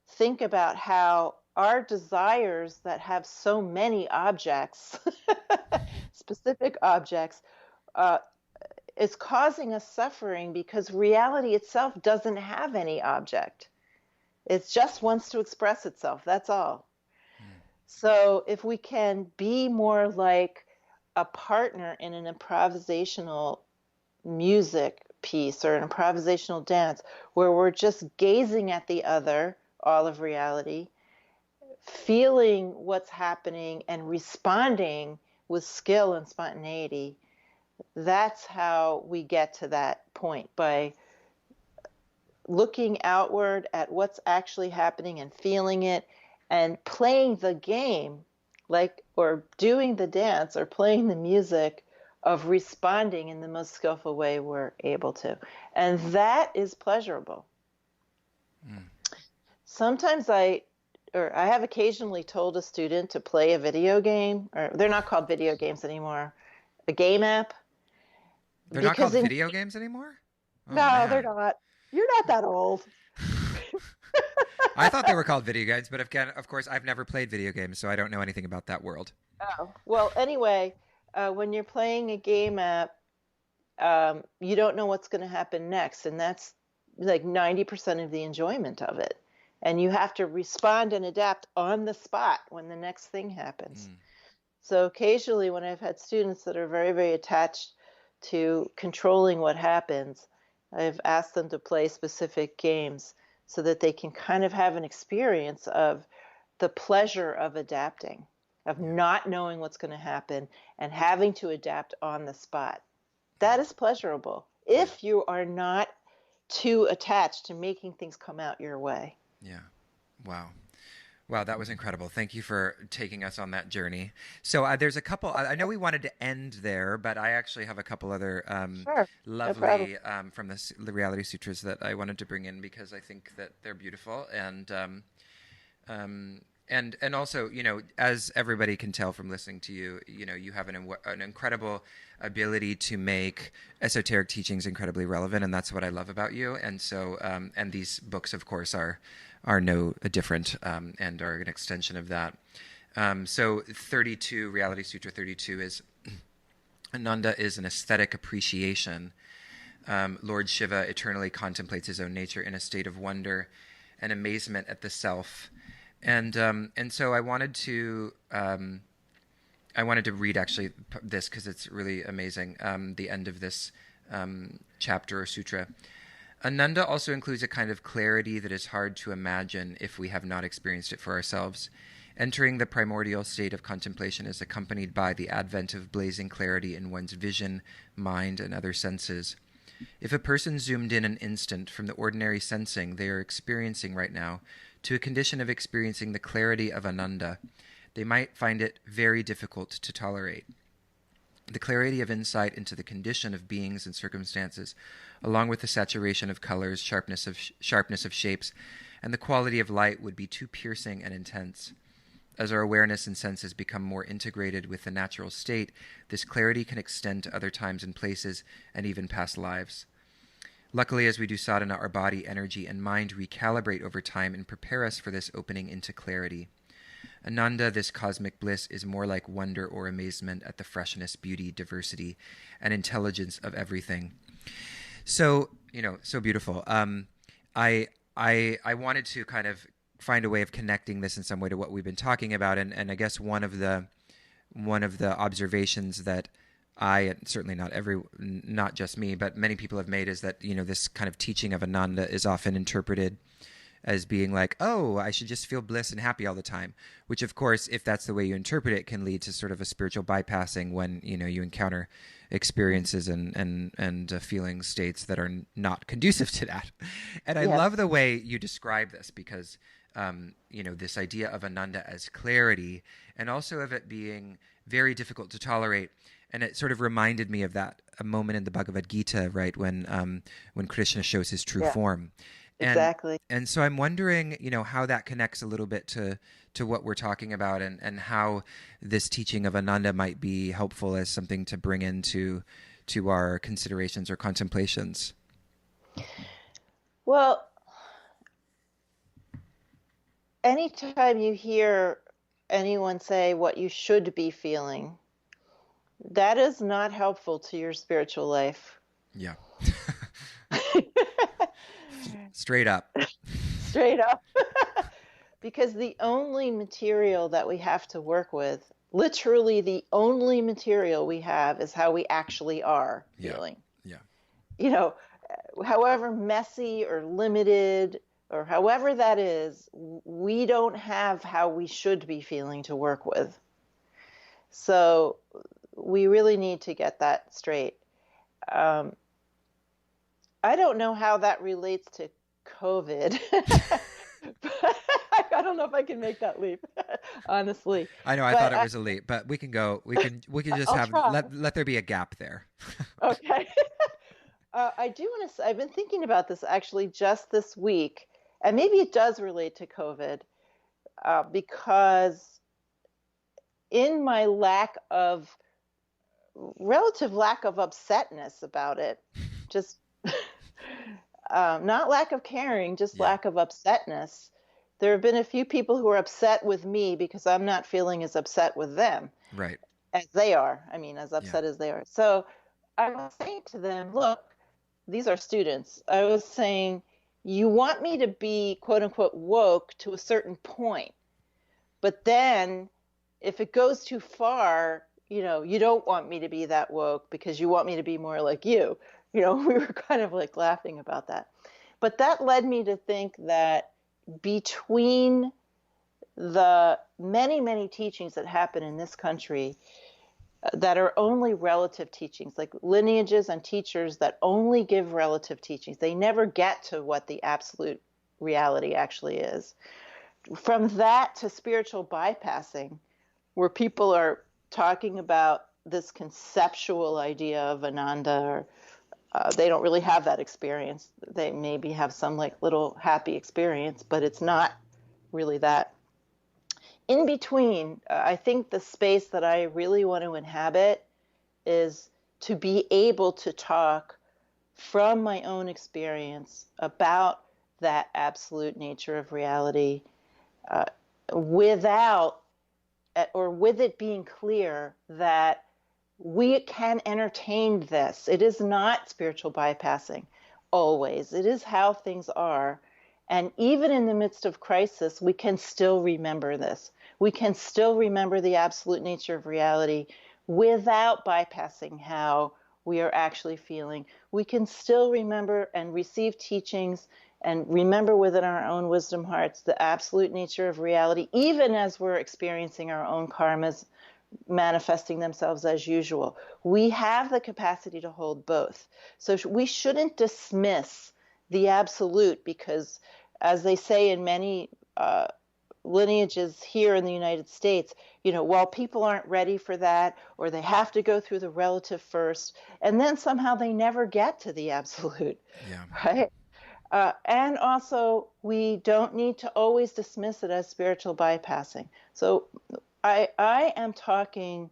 S2: think about how our desires that have so many objects, specific objects, is causing us suffering because reality itself doesn't have any object. It just wants to express itself, that's all. So if we can be more like a partner in an improvisational music piece or an improvisational dance where we're just gazing at the other, all of reality, feeling what's happening and responding with skill and spontaneity, that's how we get to that point, by looking outward at what's actually happening and feeling it and playing the game, like, or doing the dance or playing the music of responding in the most skillful way we're able to. And that is pleasurable. Sometimes I have occasionally told a student to play a video game, or they're not called video games anymore, a game app.
S1: They're not called video games anymore?
S2: Oh, no, man. They're not. You're not that old.
S1: I thought they were called video games, but again, of course, I've never played video games, so I don't know anything about that world.
S2: Oh, well, anyway, when you're playing a game app, you don't know what's going to happen next, and that's like 90% of the enjoyment of it. And you have to respond and adapt on the spot when the next thing happens. So occasionally when I've had students that are very, very attached to controlling what happens, I've asked them to play specific games so that they can kind of have an experience of the pleasure of adapting, of not knowing what's going to happen and having to adapt on the spot. That is pleasurable if you are not too attached to making things come out your way.
S1: Yeah. Wow. Wow, that was incredible. Thank you for taking us on that journey. So there's a couple, I know we wanted to end there, but I actually have a couple other lovely from the Reality Sutras that I wanted to bring in because I think that they're beautiful. And And also, as everybody can tell from listening to you, you have an incredible ability to make esoteric teachings incredibly relevant, and that's what I love about you. And so, and these books, of course, are no different, and are an extension of that. So 32, Reality Sutra 32 is Ananda is an aesthetic appreciation. Lord Shiva eternally contemplates his own nature in a state of wonder and amazement at the self. And so I wanted to read actually this because it's really amazing. The end of this chapter or sutra. Ananda also includes a kind of clarity that is hard to imagine if we have not experienced it for ourselves. Entering the primordial state of contemplation is accompanied by the advent of blazing clarity in one's vision, mind, and other senses. If a person zoomed in an instant from the ordinary sensing they are experiencing right now to a condition of experiencing the clarity of Ananda, they might find it very difficult to tolerate. The clarity of insight into the condition of beings and circumstances, along with the saturation of colors, sharpness of shapes, and the quality of light would be too piercing and intense. As our awareness and senses become more integrated with the natural state, this clarity can extend to other times and places, and even past lives. Luckily, as we do sadhana, our body, energy, and mind recalibrate over time and prepare us for this opening into clarity. Ananda, this cosmic bliss, is more like wonder or amazement at the freshness, beauty, diversity, and intelligence of everything. So, so beautiful. I wanted to kind of find a way of connecting this in some way to what we've been talking about, and I guess one of the observations that I, and certainly not just me, but many people have made is that this kind of teaching of Ananda is often interpreted as being like, oh, I should just feel bliss and happy all the time, which of course, if that's the way you interpret it, can lead to sort of a spiritual bypassing when you encounter experiences and feeling states that are not conducive to that. And I love the way you describe this because this idea of Ananda as clarity and also of it being very difficult to tolerate. And it sort of reminded me of a moment in the Bhagavad Gita, right, when Krishna shows his true form.
S2: Exactly.
S1: And so I'm wondering, how that connects a little bit to what we're talking about and how this teaching of Ananda might be helpful as something to bring into our considerations or contemplations.
S2: Well, anytime you hear anyone say what you should be feeling, that is not helpful to your spiritual life.
S1: Yeah. Straight up.
S2: Straight up. Because the only material that we have to work with, literally the only material we have, is how we actually are feeling.
S1: Yeah.
S2: However messy or limited or however that is, we don't have how we should be feeling to work with. So we really need to get that straight. I don't know how that relates to COVID. But I don't know if I can make that leap, honestly.
S1: I know, I thought it was a leap, but we can go. We can just let there be a gap there.
S2: Okay. I do want to say, I've been thinking about this actually just this week, and maybe it does relate to COVID, because in my relative lack of upsetness about it, just not lack of caring, just lack of upsetness. There have been a few people who are upset with me because I'm not feeling as upset with them.
S1: Right.
S2: As they are. I mean, as upset as they are. So I was saying to them, look, these are students. I was saying, you want me to be, quote unquote, woke to a certain point. But then if it goes too far, you don't want me to be that woke because you want me to be more like you. We were kind of like laughing about that. But that led me to think that between the many, many teachings that happen in this country that are only relative teachings, like lineages and teachers that only give relative teachings, they never get to what the absolute reality actually is. From that to spiritual bypassing, where people are talking about this conceptual idea of Ananda, or they don't really have that experience. They maybe have some like little happy experience, but it's not really that. in between, I think the space that I really want to inhabit is to be able to talk from my own experience about that absolute nature of reality, uh, without, or with it being clear that we can entertain this. It is not spiritual bypassing always. It is how things are. And even in the midst of crisis, we can still remember this. We can still remember the absolute nature of reality without bypassing how we are actually feeling. We can still remember and receive teachings and remember within our own wisdom hearts the absolute nature of reality, even as we're experiencing our own karmas manifesting themselves as usual. We have the capacity to hold both. So we shouldn't dismiss the absolute because, as they say in many lineages here in the United States, while people aren't ready for that, or they have to go through the relative first, and then somehow they never get to the absolute,
S1: Yeah.
S2: right? And also, we don't need to always dismiss it as spiritual bypassing. So I am talking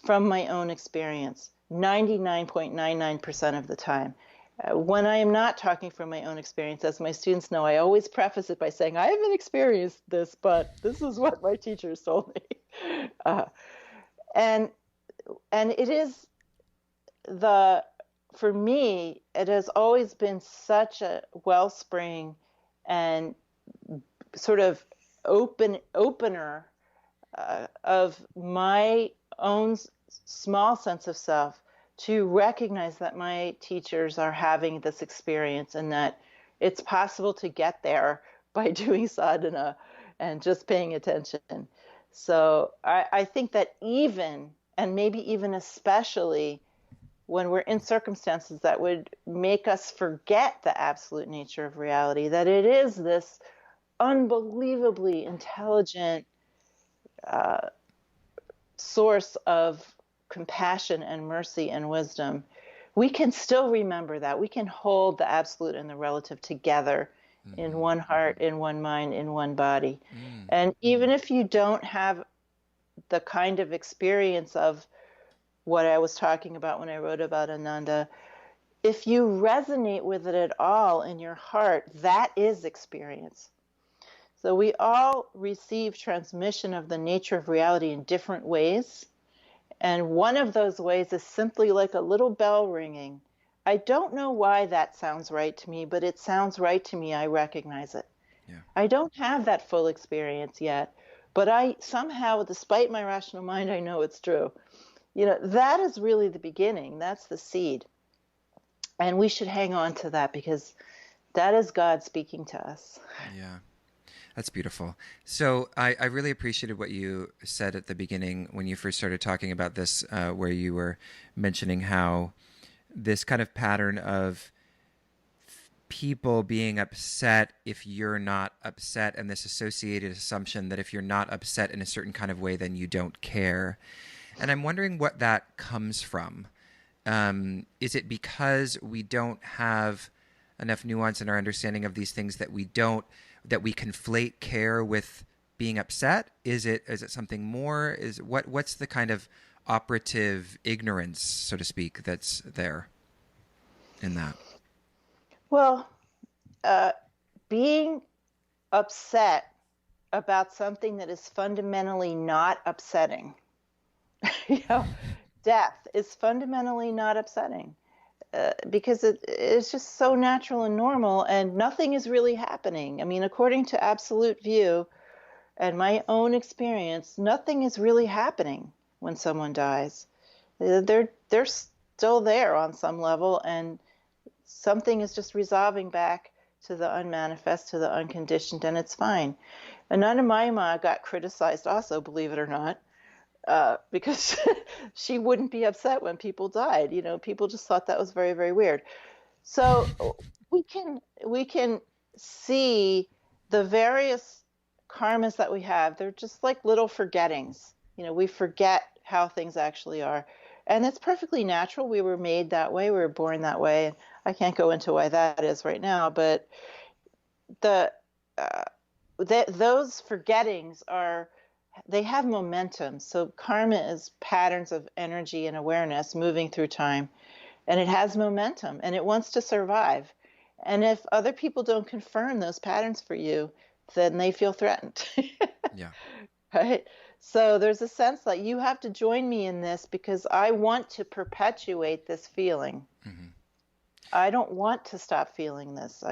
S2: from my own experience 99.99% of the time. When I am not talking from my own experience, as my students know, I always preface it by saying, I haven't experienced this, but this is what my teachers told me. And it is for me, it has always been such a wellspring and sort of opener of my own small sense of self to recognize that my teachers are having this experience and that it's possible to get there by doing sadhana and just paying attention. So I think that even, and maybe even especially, when we're in circumstances that would make us forget the absolute nature of reality, that it is this unbelievably intelligent source of compassion and mercy and wisdom, we can still remember that. We can hold the absolute and the relative together in one heart, in one mind, in one body. And even if you don't have the kind of experience of what I was talking about when I wrote about Ananda, if you resonate with it at all in your heart, that is experience. So we all receive transmission of the nature of reality in different ways. And one of those ways is simply like a little bell ringing. I don't know why that sounds right to me, but it sounds right to me. I recognize it.
S1: Yeah.
S2: I don't have that full experience yet, but I somehow, despite my rational mind, I know it's true. That is really the beginning. That's the seed. And we should hang on to that because that is God speaking to us.
S1: Yeah. That's beautiful. So I really appreciated what you said at the beginning when you first started talking about this, where you were mentioning how this kind of pattern of people being upset if you're not upset, and this associated assumption that if you're not upset in a certain kind of way, then you don't care. And I'm wondering what that comes from. Is it because we don't have enough nuance in our understanding of these things that we conflate care with being upset? Is it something more? What's the kind of operative ignorance, so to speak, that's there in that?
S2: Well, being upset about something that is fundamentally not upsetting, death is fundamentally not upsetting. Because it's just so natural and normal, and nothing is really happening. I mean, according to absolute view and my own experience, nothing is really happening when someone dies. They're still there on some level, and something is just resolving back to the unmanifest, to the unconditioned, and it's fine. Ananda Mayama got criticized also, believe it or not, because she wouldn't be upset when people died. People just thought that was very, very weird. So we can see the various karmas that we have. They're just like little forgettings. We forget how things actually are. And it's perfectly natural. We were made that way. We were born that way. I can't go into why that is right now, but the those forgettings they have momentum. So karma is patterns of energy and awareness moving through time, and it has momentum and it wants to survive. And if other people don't confirm those patterns for you, then they feel threatened.
S1: Yeah.
S2: Right? So there's a sense that you have to join me in this because I want to perpetuate this feeling.
S1: Mm-hmm.
S2: I don't want to stop feeling this.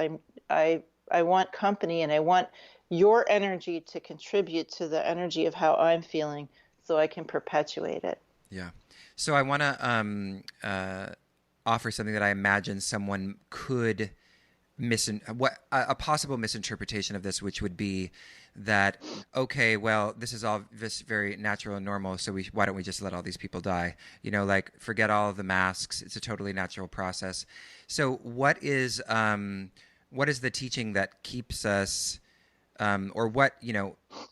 S2: I want company, and I want your energy to contribute to the energy of how I'm feeling so I can perpetuate it.
S1: Yeah. So I want to offer something that I imagine someone could a possible misinterpretation of this, which would be that, okay, well, this is all this very natural and normal, so why don't we just let all these people die? Like, forget all of the masks. It's a totally natural process. So what is the teaching that keeps us, or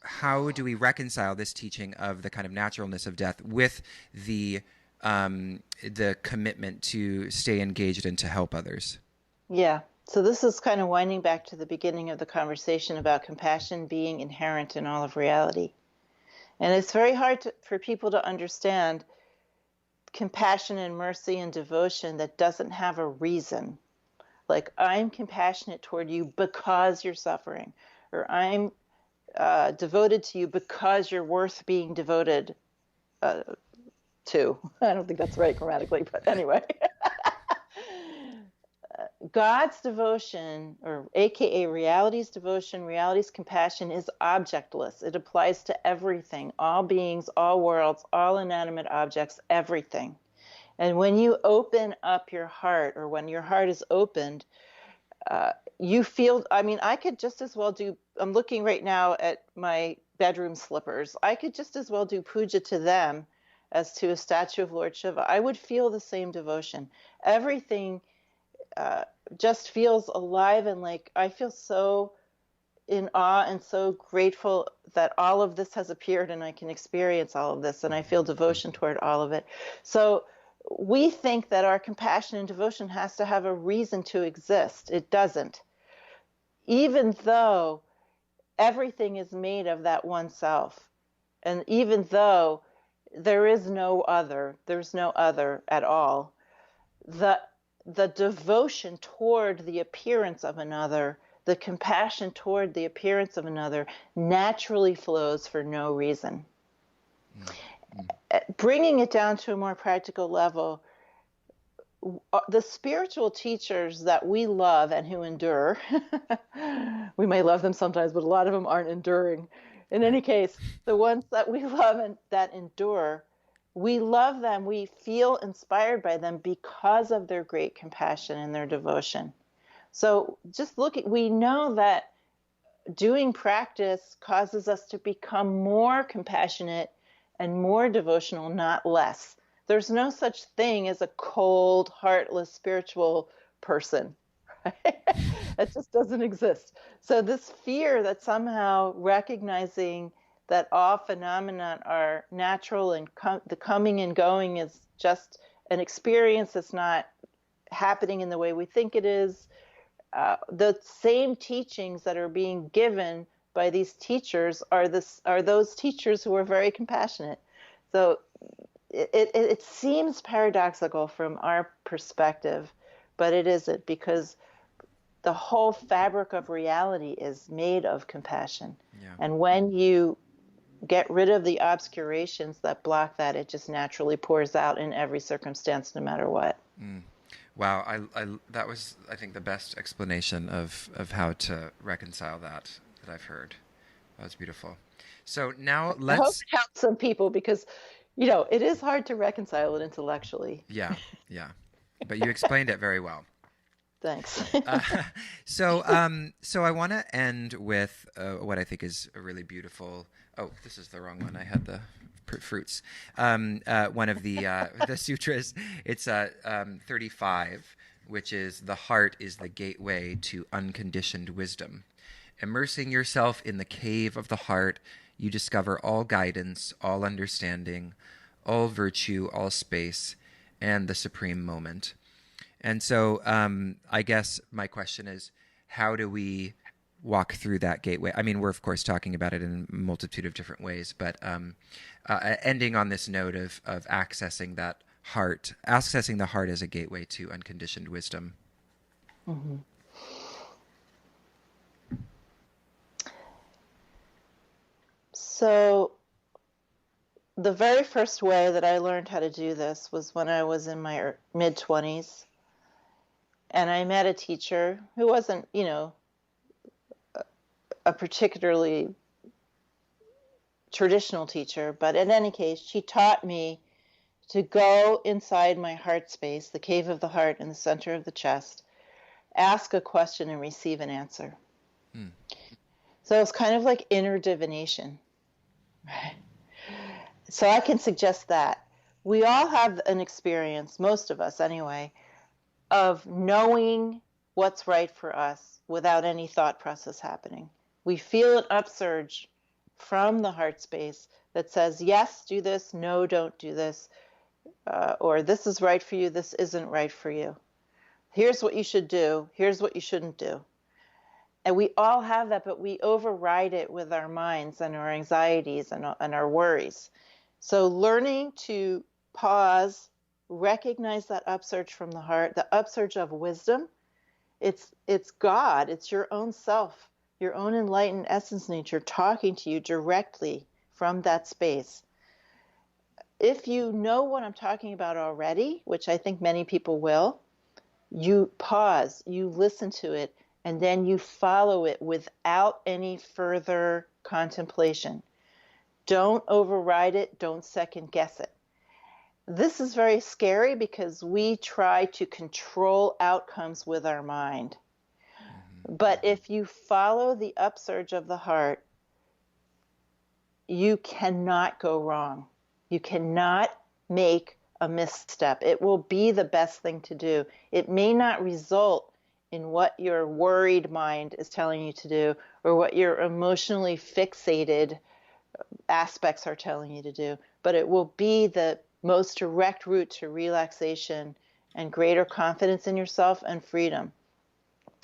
S1: how do we reconcile this teaching of the kind of naturalness of death with the commitment to stay engaged and to help others?
S2: Yeah. So this is kind of winding back to the beginning of the conversation about compassion being inherent in all of reality. And it's very hard for people to understand compassion and mercy and devotion that doesn't have a reason. Like, I'm compassionate toward you because you're suffering, or I'm devoted to you because you're worth being devoted to. I don't think that's right grammatically, but anyway. God's devotion, or AKA reality's devotion, reality's compassion, is objectless. It applies to everything, all beings, all worlds, all inanimate objects, everything. And when you open up your heart, or when your heart is opened, you feel, I could just as well I'm looking right now at my bedroom slippers. I could just as well do puja to them as to a statue of Lord Shiva. I would feel the same devotion. Everything just feels alive, and like I feel so in awe and so grateful that all of this has appeared and I can experience all of this, and I feel devotion toward all of it. So we think that our compassion and devotion has to have a reason to exist. It doesn't. Even though everything is made of that one self, and even though there's no other at all, the devotion toward the appearance of another, the compassion toward the appearance of another, naturally flows for no reason. Bringing it down to a more practical level, the spiritual teachers that we love and who endure, we may love them sometimes, but a lot of them aren't enduring. In any case, the ones that we love and that endure, we love them, we feel inspired by them because of their great compassion and their devotion. So just we know that doing practice causes us to become more compassionate and more devotional, not less. There's no such thing as a cold, heartless, spiritual person. Right? It just doesn't exist. So this fear that somehow recognizing that all phenomena are natural and the coming and going is just an experience that's not happening in the way we think it is. The same teachings that are being given by these teachers are those teachers who are very compassionate. So it seems paradoxical from our perspective, but it isn't, because the whole fabric of reality is made of compassion. Yeah. And when you get rid of the obscurations that block that, it just naturally pours out in every circumstance, no matter what.
S1: Wow, that was, I think, the best explanation of how to reconcile that I've heard. That was beautiful. So now let's...
S2: I hope it helps some people, because, it is hard to reconcile it intellectually.
S1: Yeah. But you explained it very well.
S2: Thanks.
S1: So I want to end with what I think is a really beautiful... Oh, this is the wrong one. I had the fruits. One of the sutras. It's 35, which is, the heart is the gateway to unconditioned wisdom. Immersing yourself in the cave of the heart, you discover all guidance, all understanding, all virtue, all space, and the supreme moment. And so I guess my question is, how do we walk through that gateway? I mean, we're of course talking about it in a multitude of different ways, but ending on this note of accessing that heart, accessing the heart as a gateway to unconditioned wisdom.
S2: Mm-hmm. So the very first way that I learned how to do this was when I was in my mid-20s, and I met a teacher who wasn't, a particularly traditional teacher, but in any case, she taught me to go inside my heart space, the cave of the heart in the center of the chest, ask a question and receive an answer. Hmm. So it's kind of like inner divination. Right? So I can suggest that. We all have an experience, most of us anyway, of knowing what's right for us without any thought process happening. We feel an upsurge from the heart space that says, yes, do this, no, don't do this, or this is right for you, this isn't right for you. Here's what you should do, here's what you shouldn't do. And we all have that, but we override it with our minds and our anxieties and our worries. So learning to pause, recognize that upsurge from the heart, the upsurge of wisdom, it's God, it's your own self, your own enlightened essence nature talking to you directly from that space. If you know what I'm talking about already, which I think many people will, you pause, you listen to it, and then you follow it without any further contemplation. Don't override it. Don't second guess it. This is very scary because we try to control outcomes with our mind. Mm-hmm. But if you follow the upsurge of the heart, you cannot go wrong. You cannot make a misstep. It will be the best thing to do. It may not result in what your worried mind is telling you to do or what your emotionally fixated aspects are telling you to do, but it will be the most direct route to relaxation and greater confidence in yourself and freedom.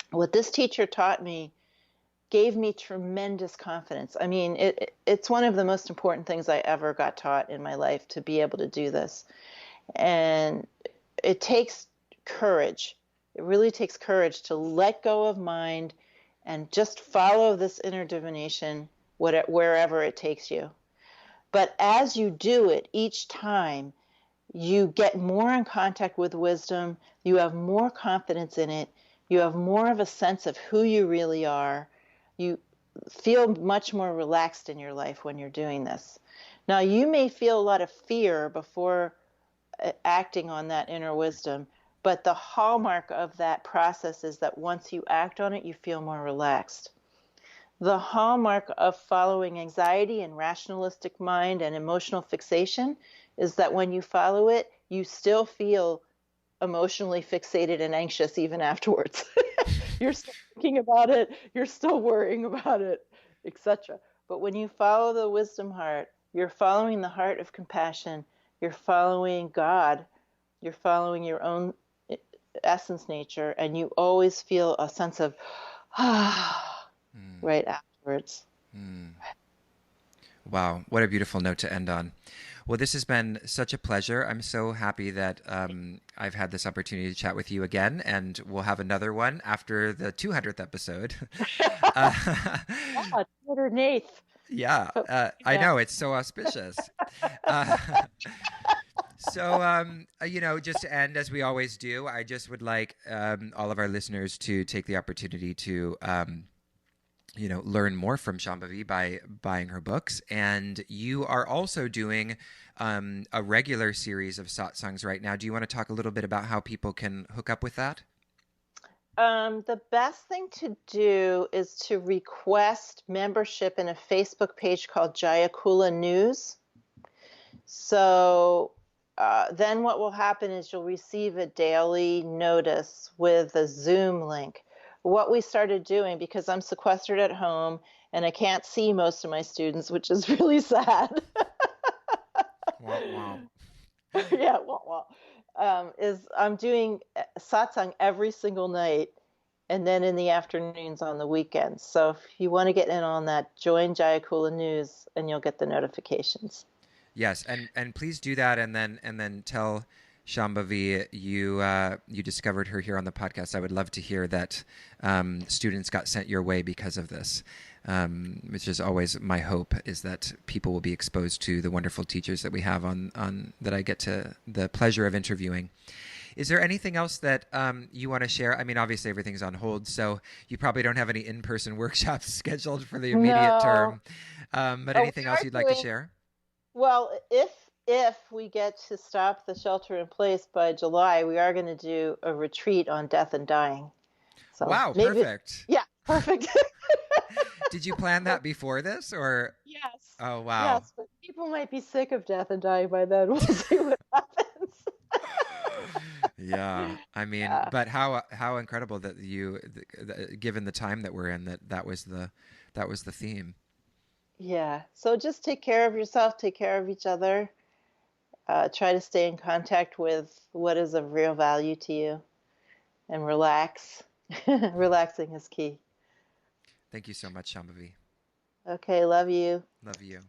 S2: What this teacher taught me gave me tremendous confidence. I mean, it's one of the most important things I ever got taught in my life, to be able to do this. And it takes courage. It really takes courage to let go of mind and just follow this inner divination wherever it takes you. But as you do it each time, you get more in contact with wisdom, you have more confidence in it, you have more of a sense of who you really are, you feel much more relaxed in your life when you're doing this. Now, you may feel a lot of fear before acting on that inner wisdom, but the hallmark of that process is that once you act on it, you feel more relaxed. The hallmark of following anxiety and rationalistic mind and emotional fixation is that when you follow it, you still feel emotionally fixated and anxious even afterwards. You're still thinking about it, you're still worrying about it, etc. But when you follow the wisdom heart, you're following the heart of compassion, you're following God, you're following your own essence nature, and you always feel a sense of right afterwards.
S1: Wow, what a beautiful note to end on. Well, this has been such a pleasure. I'm so happy that I've had this opportunity to chat with you again, and we'll have another one after the 200th episode.
S2: 208th.
S1: Yeah, I know, it's so auspicious. So, just to end, as we always do, I just would like all of our listeners to take the opportunity to learn more from Shambhavi by buying her books. And you are also doing a regular series of satsangs right now. Do you want to talk a little bit about how people can hook up with that?
S2: The best thing to do is to request membership in a Facebook page called Jayakula News. So then what will happen is you'll receive a daily notice with a Zoom link. What we started doing, because I'm sequestered at home and I can't see most of my students, which is really sad.
S1: Wow.
S2: Yeah, is I'm doing satsang every single night and then in the afternoons on the weekends. So if you want to get in on that, join Jayakula News and you'll get the notifications.
S1: Yes, and please do that, and then tell Shambhavi you discovered her here on the podcast. I would love to hear that students got sent your way because of this, which is always my hope, is that people will be exposed to the wonderful teachers that we have on that I get to the pleasure of interviewing. Is there anything else that you want to share? I mean, obviously everything's on hold, so you probably don't have any in-person workshops scheduled for the immediate
S2: No.
S1: term. But
S2: Oh,
S1: anything
S2: we
S1: else
S2: are
S1: you'd like to
S2: doing
S1: share?
S2: well. If we get to stop the shelter in place by July, we are going to do a retreat on death and dying. So
S1: Wow,
S2: maybe,
S1: perfect.
S2: yeah, perfect.
S1: Did you plan that before this, or?
S2: Yes,
S1: Oh, wow.
S2: yes, but people might be sick of death and dying by then. We'll see what happens.
S1: Yeah, I mean,
S2: Yeah,
S1: but how incredible that given the time that we're in, that was the theme.
S2: yeah. So just take care of yourself, take care of each other. Try to stay in contact with what is of real value to you, and relax. Relaxing is key.
S1: Thank you so much, Shambhavi.
S2: Okay, love you.
S1: Love you.